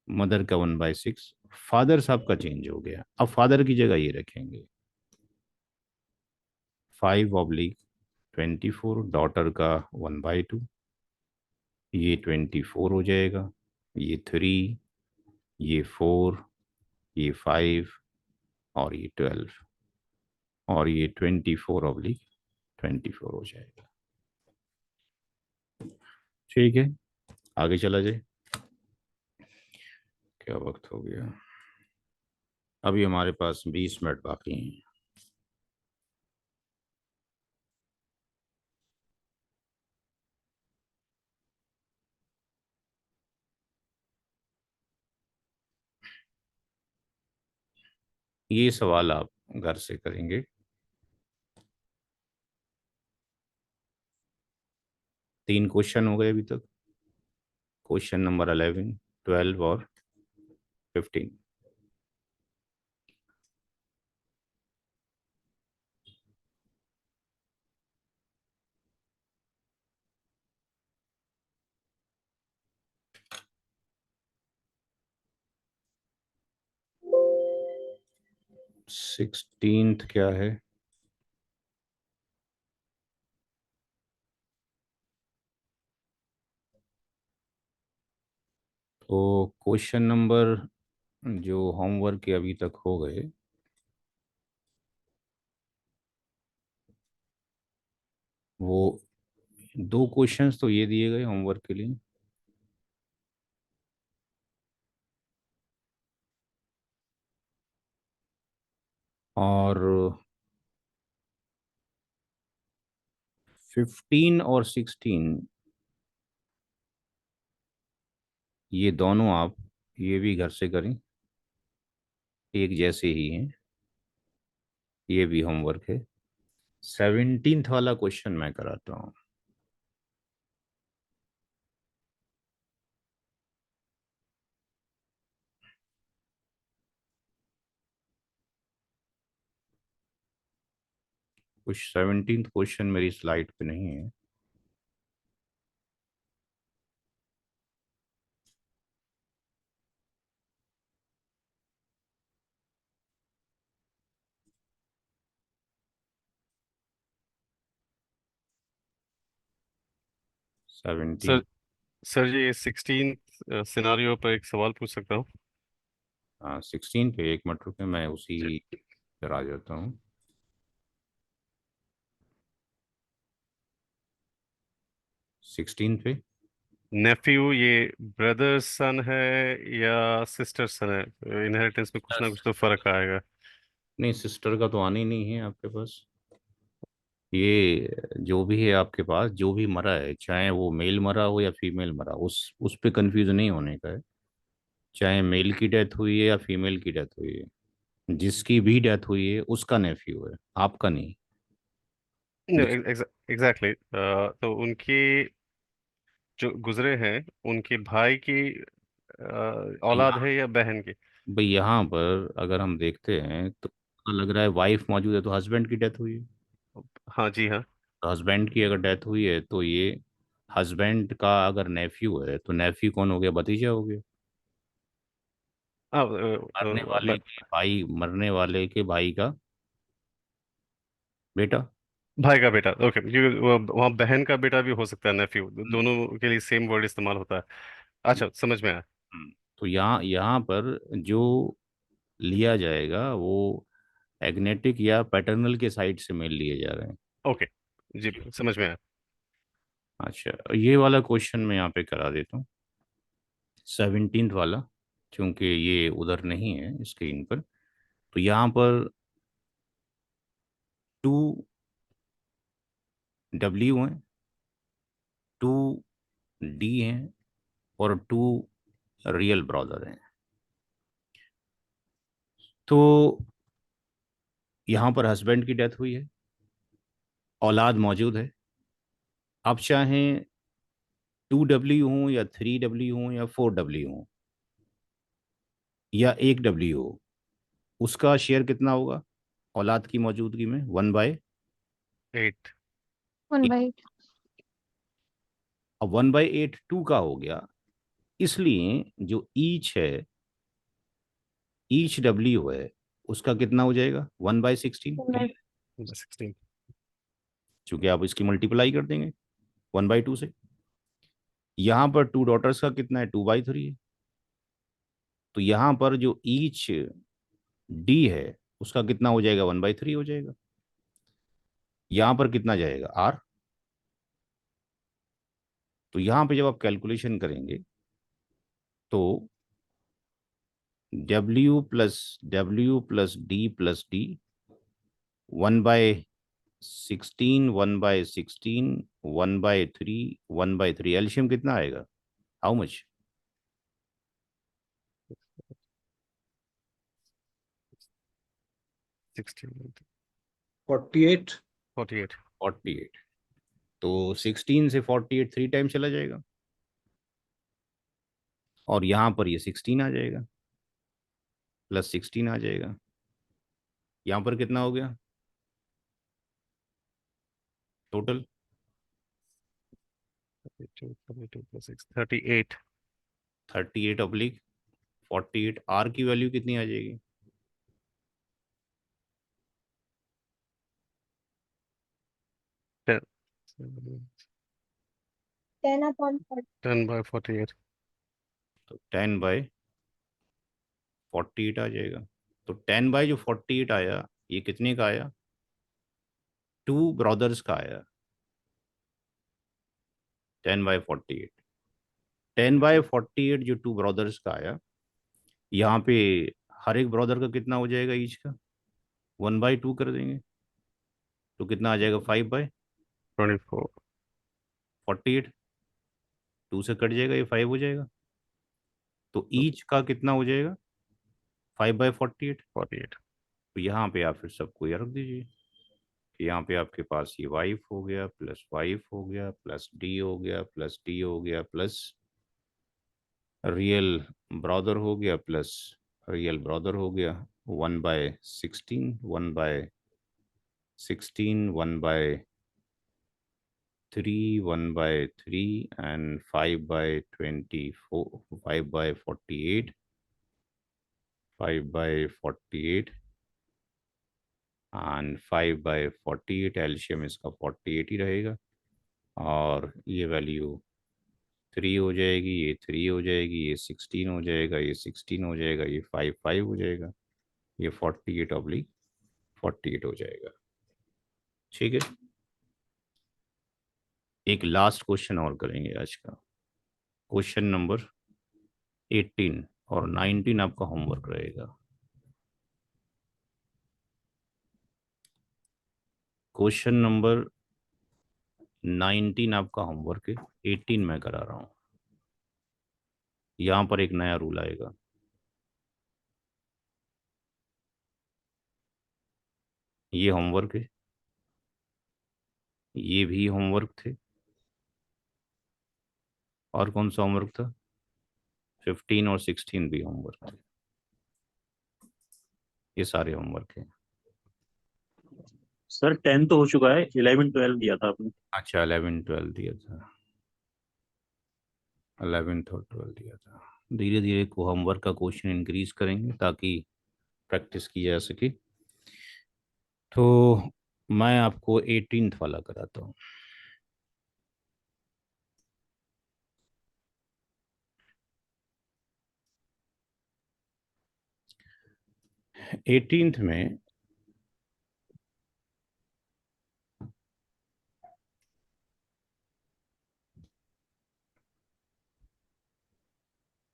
मदर का 1/6। फादर साहब का चेंज हो गया, अब फादर की जगह ये रखेंगे 5/24, डॉटर का 1/2, ये 24 हो जाएगा, ये 3, ये 4, ये 5 और ये 12, और ये 24/24 हो जाएगा। ठीक है, आगे चला जाए। क्या वक्त हो गया? अभी हमारे पास 20 मिनट बाकी हैं। ये सवाल आप घर से करेंगे। 3 क्वेश्चन हो गए अभी तक, क्वेश्चन नंबर 11, 12 और 15। सिक्सटीन्थ क्या है? तो क्वेश्चन नंबर जो होमवर्क के अभी तक हो गए, वो 2 क्वेश्चंस तो ये दिए गए होमवर्क के लिए, और 15 और 16 ये दोनों आप ये भी घर से करें, एक जैसे ही हैं, ये भी होमवर्क है। 17th वाला क्वेश्चन मैं कराता हूँ। कुछ 17th क्वेश्चन मेरी स्लाइड पे नहीं है। सर 17, सर ये 16 सिनारियो पर एक सवाल पूछ सकता हूँ? हाँ 16 पे एक मिनट रुके, मैं उसी जी। पर आ जाता हूँ। 16 पे नेफ्यू ये ब्रदर सन है या सिस्टर सन है? इनहेरिटेंस में कुछ ना कुछ तो फर्क आएगा। नहीं, सिस्टर का तो आना ही नहीं है आपके पास। ये जो भी है आपके पास, जो भी मरा है, चाहे वो मेल मरा हो या फीमेल मरा, उस पे कंफ्यूज नहीं होने का है। चाहे मेल की डेथ हुई है या फीमेल की डेथ हुई है, जिसकी भी डेथ हुई है उसका नेफ्यू है, आपका नहीं। जिस एग्जैक्टली। तो उनकी जो गुजरे हैं उनके भाई की औलाद है या बहन की? भाई यहाँ पर अगर हम देखते हैं तो पता लग रहा है वाइफ मौजूद है तो हस्बैंड की डेथ हुई है। हाँ जी हाँ। तो हस्बैंड की अगर डेथ हुई है तो ये हस्बैंड का अगर नेफ्यू है तो नेफ्यू कौन हो गया? भतीजा हो गया। हाँ मरने वाले के भाई का बेटा। भाई का बेटा, ओके, क्योंकि वहाँ बहन का बेटा भी हो सकता है, नेफ्यू, हम्म, दोनों के लिए सेम वर्ड इस्तेमाल होता है। अच्छा, समझ में आया। तो यहाँ यहाँ पर जो लिया जाएगा वो एग्नेटिक या पैटर्नल के साइड से मेल लिए जा रहे हैं। ओके, जी समझ में आया। अच्छा, ये वाला क्वेश्चन मैं यहाँ पे करा देता हूँ, 17th वाला, क्योंकि ये उधर नहीं है स्क्रीन पर। तो यहाँ पर 2 W हैं, 2D हैं, और 2 रियल ब्रदर हैं। तो यहाँ पर हस्बैंड की डेथ हुई है, औलाद मौजूद है। आप चाहें 2W हो या 3W हो या 4W हो या 1W हो, उसका शेयर कितना होगा औलाद की मौजूदगी में? 8। 1/8। अब 1/8 2 का हो गया, इसलिए जो ईच है, ईच W है, उसका कितना हो जाएगा? 1/16। 16। चूंकि आप इसकी मल्टीप्लाई कर देंगे 1/2 से। यहाँ पर 2 डॉटर्स का कितना है? 2/3 है। तो यहाँ पर जो ईच डी है उसका कितना हो जाएगा? 1/3 हो जाएगा। यहाँ पर कितना जाएगा? आर। तो यहाँ पे जब आप कैलकुलेशन करेंगे तो W+D+D 1/16, 1/16, 1/3, 1/3, एल्शियम कितना आएगा? How much? 16, 48. 48। 48। तो 16 से 48 3 टाइम चला जाएगा, और यहाँ पर ये 16 आ जाएगा, +16 आ जाएगा। यहाँ पर कितना हो गया टोटल? 32 plus 6, 38। 38/48। आर की वैल्यू कितनी आ जाएगी? 10, 10/48। 10/48। तो 10/48 आ जाएगा। तो 10/48 आया, ये कितने का आया? 2 ब्रदर्स का आया। 10/48, 10/48 जो 2 ब्रदर्स का आया, यहाँ पे हर एक ब्रदर का कितना हो जाएगा ईच का? 1/2 कर देंगे तो कितना आ जाएगा? 24। 5/48। 2 से कट जाएगा, ये 5 हो जाएगा। तो ईच का कितना हो जाएगा? 5/48। 48। तो यहाँ पे आप फिर सबको ये रख दीजिए कि यहाँ पे आपके पास ये वाइफ हो गया, प्लस वाइफ हो गया, प्लस डी हो गया, प्लस डी हो गया, प्लस रियल ब्रदर हो गया, प्लस रियल ब्रदर हो गया। 1/16, 1/16, 1/3, 1/3, and 5/24, 5/48, 5/48, एंड 5/48। एल्शियम इसका 48 ही रहेगा, और ये वैल्यू 3 हो जाएगी, ये 3 हो जाएगी, ये 16 हो जाएगा, ये 16 हो जाएगा, ये 5 हो जाएगा, ये 48/48 हो जाएगा। ठीक है, एक लास्ट क्वेश्चन और करेंगे आज का, क्वेश्चन नंबर 18 और 19 आपका होमवर्क रहेगा। क्वेश्चन नंबर 19 आपका होमवर्क है, 18 मैं करा रहा हूँ। यहाँ पर एक नया रूल आएगा। ये होमवर्क है, ये भी होमवर्क थे, और कौन सा होमवर्क था? 15 और 16 भी होमवर्क थे। ये सारे होमवर्क हैं। सर 10 तो हो चुका है, 11 12 दिया था आपने। अच्छा, 11 12 दिया था। 11th और 12th दिया था। धीरे धीरे को होमवर्क का क्वेश्चन इंक्रीज करेंगे ताकि प्रैक्टिस की जा सके। तो मैं आपको 18th वाला कराता हूँ। एटीनथ में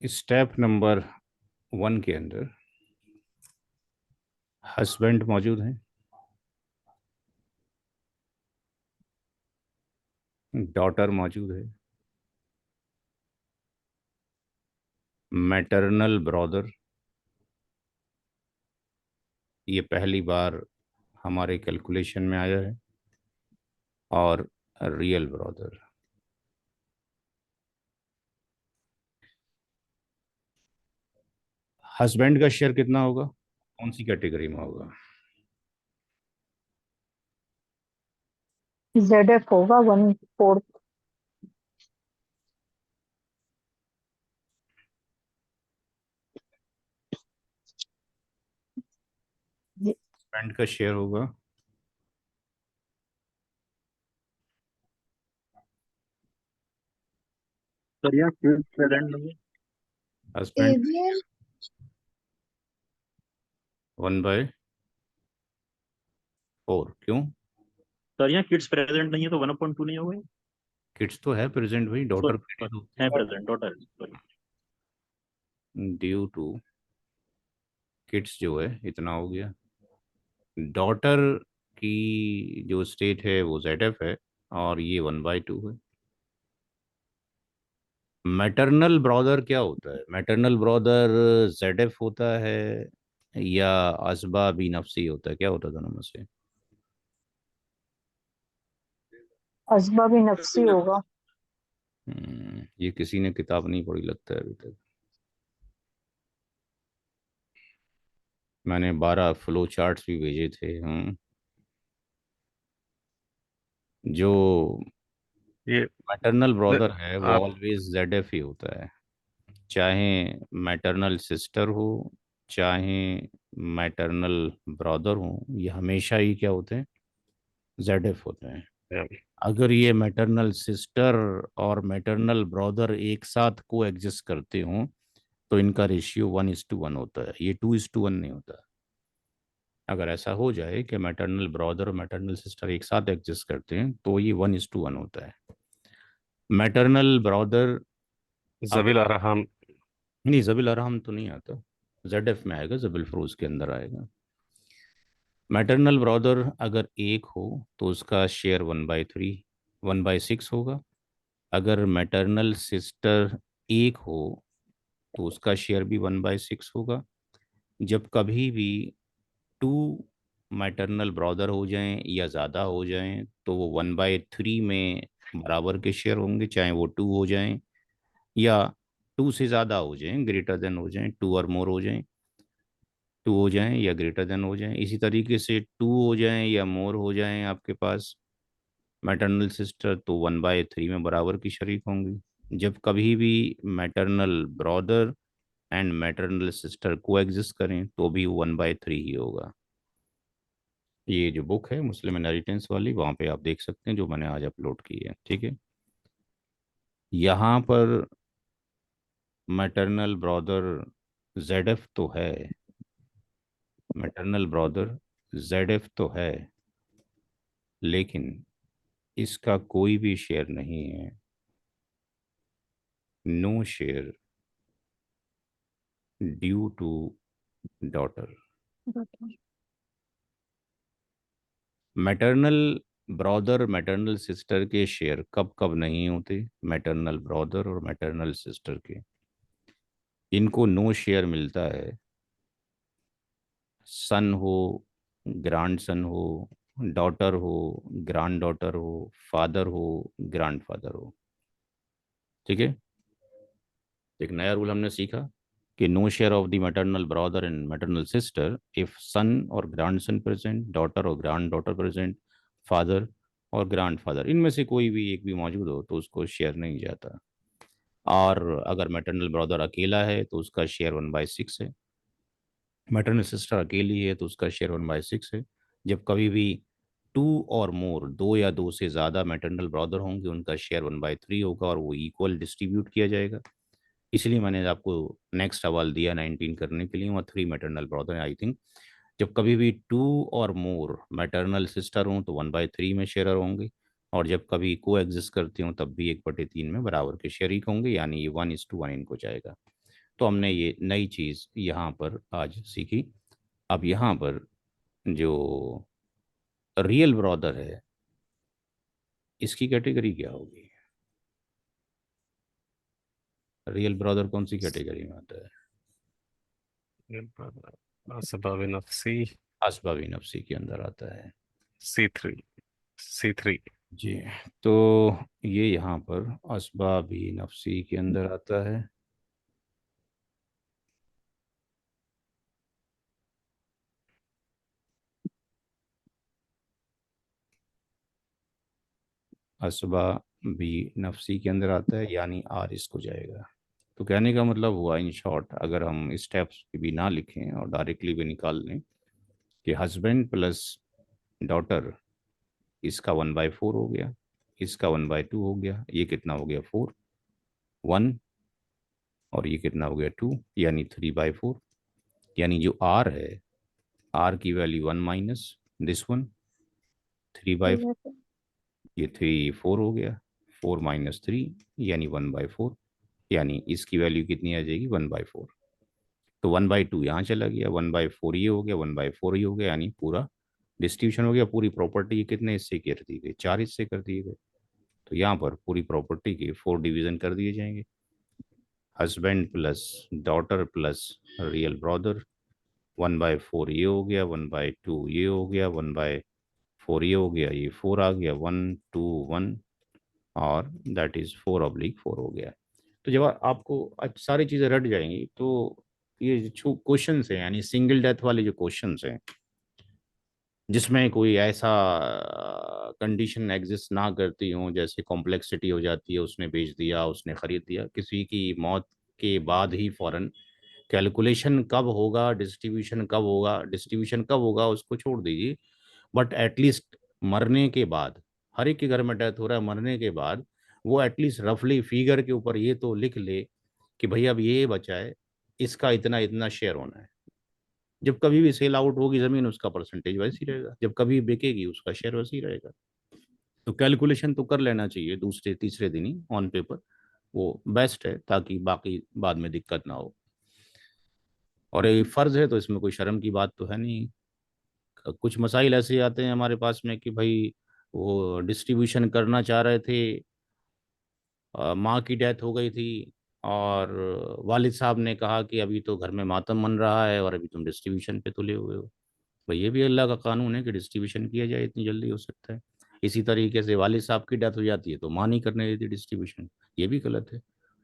स्टेप नंबर 1 के अंदर हस्बैंड मौजूद हैं, डॉटर मौजूद है, मैटरनल ब्रदर, ये पहली बार हमारे कैलकुलेशन में आया है, और रियल ब्रदर। हस्बैंड का शेयर कितना होगा, कौन सी कैटेगरी में होगा? ZF होगा 1/4। हस्बैंड का शेयर होगा सर यहाँ किड्स प्रेजेंट नहीं है। Husband ABN 1/4। क्यों? सर यहाँ किड्स प्रेजेंट नहीं है तो 1/2 नहीं होगा। किड्स तो है प्रेजेंट भाई, डॉटर सॉरी है present daughter sorry. Due to kids जो है इतना हो गया। डॉटर की जो स्टेट है वो ZF है, और ये 1/2 है। मैटरनल ब्रदर क्या होता है? मैटरनल ब्रदर ZF होता है या असबा बी नफसी होता है? क्या होता है दोनों में से? असबाबी नफ्सी होगा। ये किसी ने किताब नहीं पढ़ी लगता है अभी तक। मैंने 12 फ्लो चार्ट्स भी भेजे थे। जो ये मैटरनल ब्रदर है वो आप ऑलवेज ZF ही होता है, चाहे मैटरनल सिस्टर हो, चाहे मैटरनल ब्रदर हो, ये हमेशा ही क्या होते हैं? ZF होते हैं। अगर ये मैटरनल सिस्टर और मैटरनल ब्रदर एक साथ को एग्जिस्ट करते हों तो इनका रेशियो 1:1 होता है, ये 2:1 नहीं होता। अगर ऐसा हो जाए कि मैटरनल ब्रदर और मैटरनल सिस्टर एक साथ एग्जिस्ट करते हैं तो ये 1:1 होता है। मैटरनल ब्रदर जबील अगर, अरहम। नहीं जबिल अरहम तो नहीं आता, ZF में आएगा, जबिल फरोज के अंदर आएगा। मैटरनल ब्रदर अगर एक हो तो उसका शेयर 1/3 1/6 होगा। अगर मैटरनल सिस्टर एक हो तो उसका शेयर भी 1/6 होगा। जब कभी भी 2 मैटरनल ब्रदर हो जाएं या ज़्यादा हो जाएं तो वो 1/3 में बराबर के शेयर होंगे, चाहे वो 2 हो जाएं या 2 से ज़्यादा हो जाएं, ग्रेटर देन हो जाएं, 2 और मोर हो जाएं, 2 हो जाएं या ग्रेटर देन हो जाएं। इसी तरीके से 2 हो जाएं या मोर हो जाएं आपके पास मैटरनल सिस्टर, तो 1/3 में बराबर की शरीक होंगी। जब कभी भी maternal brother and maternal sister को एग्जिस्ट करें तो भी 1/3 ही होगा। ये जो बुक है मुस्लिम इनहेरिटेंस वाली, वहाँ पे आप देख सकते हैं, जो मैंने आज अपलोड की है। ठीक है, यहाँ पर मैटरनल ब्रदर ZF तो है, मैटरनल ब्रदर ZF तो है, लेकिन इसका कोई भी शेयर नहीं है, no share due to daughter. Maternal brother maternal sister के शेयर कब कब नहीं होते? मैटरनल ब्रदर और मैटरनल सिस्टर के, इनको नो शेयर मिलता है सन हो, ग्रैंड सन हो, डॉटर हो, ग्रैंड डॉटर हो, फादर हो, ग्रैंड फादर हो। ठीक है, एक नया रूल हमने सीखा कि no share of the maternal brother and maternal sister if son और ग्रैंड सन प्रेजेंट, डॉटर और ग्रैंड डॉटर प्रेजेंट, फादर और ग्रैंड फादर, इनमें से कोई भी एक भी मौजूद हो तो उसको शेयर नहीं जाता। और अगर मैटरनल ब्रदर अकेला है तो उसका शेयर 1/6 है। मैटरनल सिस्टर अकेली है तो उसका शेयर 1/6 है। जब कभी भी टू और मोर, दो या दो से ज़्यादा मैटरनल ब्रदर होंगे, उनका शेयर 1/3 होगा और वो इक्वल डिस्ट्रीब्यूट किया जाएगा। इसलिए मैंने आपको नेक्स्ट सवाल दिया 19 करने के लिए, वहाँ 3 मैटरनल ब्रदर हैं आई थिंक। जब कभी भी टू और मोर मैटरनल सिस्टर हों तो 1/3 में शेयर होंगे, और जब कभी को एग्जिस्ट करते हों तब भी 1/3 में बराबर के शरीक होंगे, यानी ये 1:1 इनको जाएगा। तो हमने ये नई चीज़ यहाँ पर आज सीखी। अब यहाँ पर जो रियल ब्रदर है, इसकी कैटेगरी क्या होगी? रियल ब्रदर कौन सी कैटेगरी में आता है? असबाब नफसी असबाबी नफसी के अंदर आता है। C3 जी। तो ये यहाँ पर असबाबी नफसी के अंदर आता है। असबाबी नफसी के अंदर आता है, यानी आर इसको जाएगा। तो कहने का मतलब हुआ इन शॉर्ट, अगर हम स्टेप्स भी ना लिखें और डायरेक्टली भी निकाल लें कि हस्बैंड प्लस डॉटर, इसका 1/4 हो गया, इसका 1/2 हो गया, ये कितना हो गया 4, 1, और ये कितना हो गया 2, यानी 3/4। यानी जो आर है, आर की वैल्यू 1 माइनस दिस वन 3/4, ये 3/4 हो गया, 4 - 3 यानी 1/4, यानी इसकी वैल्यू कितनी आ जाएगी 1/4। तो 1/2 यहाँ चला गया, 1/4 ये हो गया, 1/4 ये हो गया, यानी पूरा डिस्ट्रीब्यूशन हो गया। पूरी प्रॉपर्टी ये कितने हिस्से कर दी गई, 4 हिस्से कर दिए गए। तो यहाँ पर पूरी प्रॉपर्टी के 4 डिवीजन कर दिए जाएंगे। Husband plus daughter plus real brother, 1/4 ये हो गया, 1/2 ये हो गया, 1/4 ये हो गया, ये 4 आ गया, 1 2 1, और दैट इज 4/4 हो गया। तो जब आपको सारी चीज़ें रट जाएंगी तो ये जो क्वेश्चन हैं, यानी सिंगल डेथ वाले जो क्वेश्चन हैं, जिसमें कोई ऐसा कंडीशन एग्जिस्ट ना करती हो, जैसे कॉम्प्लेक्सिटी हो जाती है, उसने बेच दिया, उसने खरीद दिया, किसी की मौत के बाद ही फौरन कैलकुलेशन कब होगा, डिस्ट्रीब्यूशन कब होगा उसको छोड़ दीजिए, बट एटलीस्ट मरने के बाद, हर एक के घर में डेथ हो रहा है, मरने के बाद वो एटलीस्ट रफली फिगर के ऊपर ये तो लिख ले कि भाई अब ये बचा है, इसका इतना इतना शेयर होना है। जब कभी भी सेल आउट होगी जमीन, उसका परसेंटेज वैसे ही रहेगा, जब कभी बिकेगी उसका शेयर वैसे ही रहेगा। तो कैलकुलेशन तो कर लेना चाहिए दूसरे तीसरे दिन ही ऑन पेपर, वो बेस्ट है, ताकि बाकी बाद में दिक्कत ना हो। और ये फर्ज है तो इसमें कोई शर्म की बात तो है नहीं। कुछ मसाइल ऐसे आते हैं हमारे पास में कि भाई वो डिस्ट्रीब्यूशन करना चाह रहे थे, माँ की डेथ हो गई थी, और वालिद साहब ने कहा कि अभी तो घर में मातम मन रहा है और अभी तुम डिस्ट्रीब्यूशन पे तुले हुए हो। भाई ये भी अल्लाह का कानून है कि डिस्ट्रीब्यूशन किया जाए, इतनी जल्दी हो सकता है। इसी तरीके से वालिद साहब की डेथ हो जाती है तो माँ नहीं करने देती डिस्ट्रीब्यूशन, ये भी गलत है।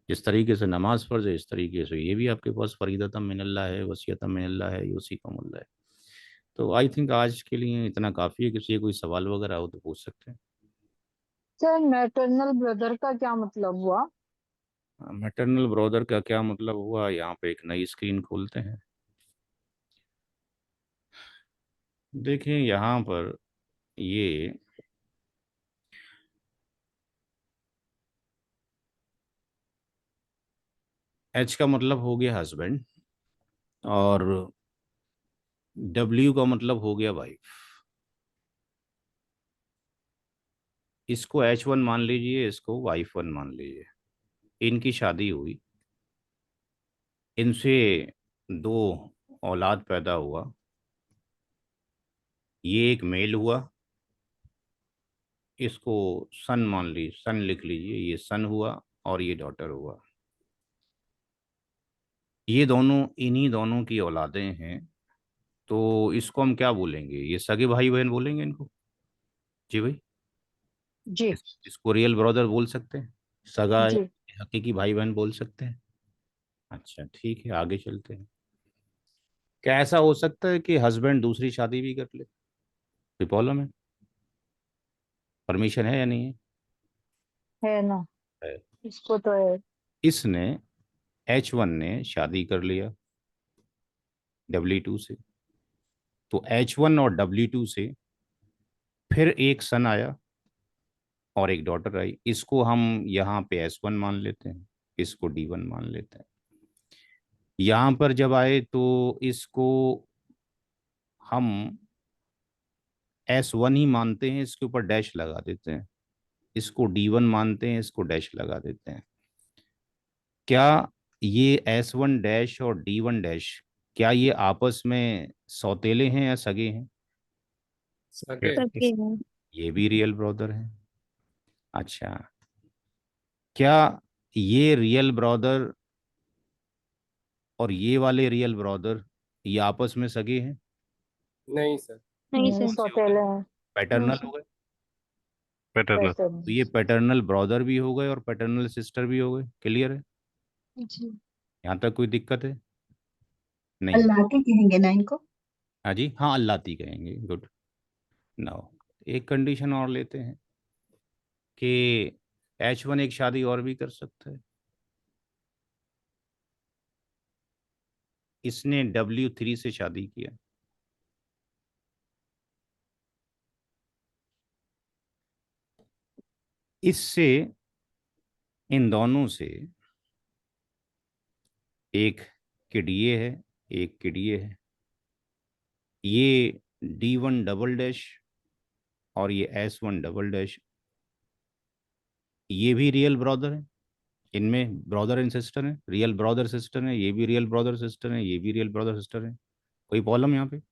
जिस तरीके से नमाज फर्ज है, इस तरीके से ये भी आपके पास फरीदतम मिनल्लाह है, वसीयतम मिनल्लाह है, यूसी कमुल्लाह है। तो आई थिंक आज के लिए इतना काफ़ी है। किसी कोई सवाल वगैरह हो तो पूछ सकते हैं। सर मैटरनल ब्रदर का क्या मतलब हुआ? मैटरनल ब्रदर का क्या मतलब हुआ, यहाँ पे एक नई स्क्रीन खोलते हैं। देखें यहाँ पर ये एच का मतलब हो गया हस्बैंड, और डब्ल्यू का मतलब हो गया वाइफ। इसको H1 मान लीजिए, इसको वाइफ 1 मान लीजिए। इनकी शादी हुई, इनसे 2 औलाद पैदा हुआ। ये एक मेल हुआ, इसको सन मान लीजिए, सन लिख लीजिए, ये सन हुआ, और ये डॉटर हुआ। ये दोनों इन्हीं दोनों की औलादें हैं। तो इसको हम क्या बोलेंगे, ये सगे भाई बहन बोलेंगे इनको? जी भाई, जी। इसको रियल ब्रदर बोल सकते हैं, सगा जी। हकीकी भाई बहन बोल सकते हैं। अच्छा ठीक है, आगे चलते हैं। क्या ऐसा हो सकता है कि हस्बैंड दूसरी शादी भी कर ले? कोई प्रॉब्लम है? परमिशन है या नहीं है ना, है? इसको तो है। इसने H1 ने शादी कर लिया W2 से, तो H1 और W2 से फिर एक सन आया और एक डॉटर आई। इसको हम यहाँ पे S1 मान लेते हैं, इसको D1 मान लेते हैं। यहाँ पर जब आए तो इसको हम S1 ही मानते हैं, इसके ऊपर डैश लगा देते हैं। इसको D1 मानते हैं, इसको डैश लगा देते हैं। क्या ये S1 डैश और D1 डैश, क्या ये आपस में सौतेले हैं या सगे हैं? सके सके हैं। ये भी रियल ब्रदर हैं। अच्छा, क्या ये रियल ब्रदर और ये वाले रियल ब्रदर ये आपस में सगे हैं? नहीं सर। नहीं कौन सर, से हो गए? सौतेले हैं। पैटर्नल हो गए। पैटर्नल। वैसे तो ये पैटर्नल ब्रदर भी हो गए और पैटर्नल सिस्टर भी हो गए। क्लियर है? जी। यहाँ तक कोई दिक्कत है? नहीं। अल्लाह के कहेंगे ना इनको। हाँ जी, हाँ अल्लाती कहेंगे। गुड। नाउ एक कंडीशन और लेते हैं कि H1 एक शादी और भी कर सकता है। इसने W3 से शादी किया। इससे, इन दोनों से एक किड ये है, एक किड ये है। ये D1 डबल डैश और ये S1 डबल डैश, ये भी रियल ब्रदर है। इनमें ब्रदर एंड सिस्टर है, रियल ब्रदर सिस्टर है। ये भी रियल ब्रदर सिस्टर है, ये भी रियल ब्रदर सिस्टर है। कोई प्रॉब्लम यहाँ पे?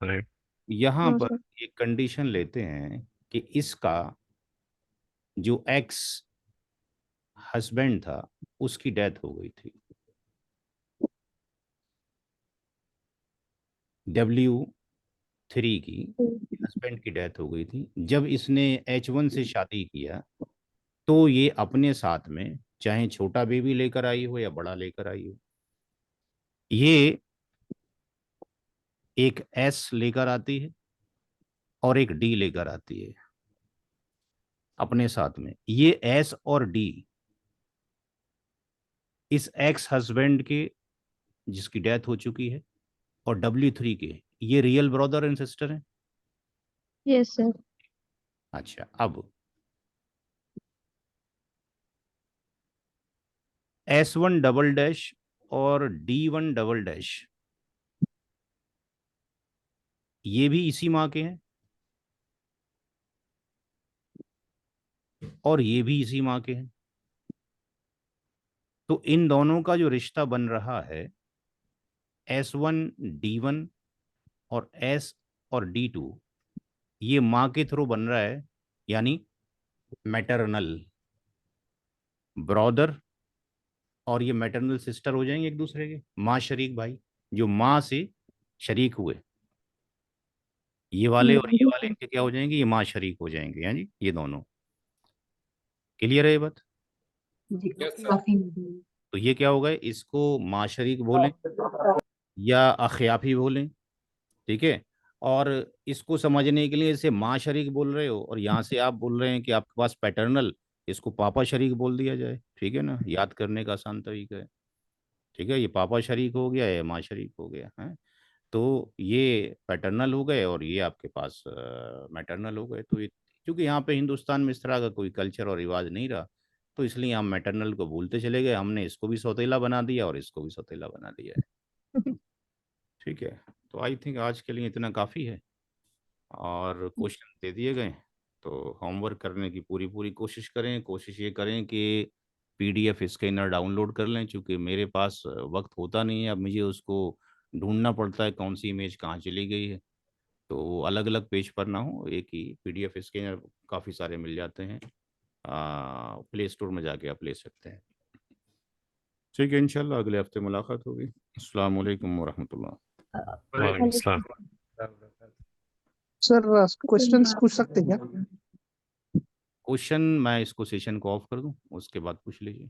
राइट। यहाँ नो पर सर। एक कंडीशन लेते हैं कि इसका जो एक्स हस्बैंड था उसकी डेथ हो गई थी। W3 की हस्बैंड की डेथ हो गई थी। जब इसने H1 से शादी किया तो ये अपने साथ में चाहे छोटा बेबी लेकर आई हो या बड़ा लेकर आई हो, ये एक S लेकर आती है और एक D लेकर आती है अपने साथ में। ये S और D इस एक्स हस्बैंड के जिसकी डेथ हो चुकी है और W3 के, ये रियल ब्रदर एंड सिस्टर हैं। Yes sir. अच्छा, अब S1 डबल डैश और D1 डबल डैश ये भी इसी माँ के हैं और ये भी इसी माँ के हैं। तो इन दोनों का जो रिश्ता बन रहा है S1 D1 और S और D2, ये माँ के थ्रू बन रहा है, यानी मैटरनल ब्रदर और ये मैटरनल सिस्टर हो जाएंगे एक दूसरे के, माँ शरीक भाई, जो माँ से शरीक हुए। ये वाले और ये वाले इनके क्या हो जाएंगे? ये माँ शरीक हो जाएंगे। हाँ जी, ये दोनों। क्लियर है ये बात? जी Yes, sir. काफी। तो ये क्या होगा? इसको माँ शरीक बोलें या अखियाफी बोलें, ठीक है। और इसको समझने के लिए इसे माँ शरीक बोल रहे हो और यहाँ से आप बोल रहे हैं कि आपके पास पैटर्नल, इसको पापा शरीक बोल दिया जाए, ठीक है ना। याद करने का आसान तरीका है, ठीक है। ये पापा शरीक हो गया, ये माँ शरीक हो गया है। तो ये पैटर्नल हो गए और ये आपके पास मैटरनल हो गए। तो ये, क्योंकि यहाँ पे हिंदुस्तान में इस तरह का कोई कल्चर और रिवाज नहीं रहा, तो इसलिए हम मैटरनल को भूलते चले गए। हमने इसको भी सौतेला बना दिया और इसको भी सौतेला बना दिया है, ठीक है। तो आई थिंक आज के लिए इतना काफ़ी है और क्वेश्चन दे दिए गए। तो होमवर्क करने की पूरी पूरी कोशिश करें। कोशिश ये करें कि PDF स्कैनर डाउनलोड कर लें, क्योंकि मेरे पास वक्त होता नहीं है। अब मुझे उसको ढूंढना पड़ता है कौन सी इमेज कहाँ चली गई है, तो अलग अलग पेज पर ना हो, एक ही PDF स्कैनर काफ़ी सारे मिल जाते हैं। प्ले स्टोर में जाके आप ले सकते हैं, ठीक है। इंशाल्लाह अगले हफ्ते मुलाकात होगी। अस्सलाम वालेकुम वरहमतुल्लाह। वालेकुम सलाम। सर क्वेश्चंस पूछ सकते हैं क्या? क्वेश्चन मैं इसको सेशन को ऑफ कर दूं, उसके बाद पूछ लीजिए।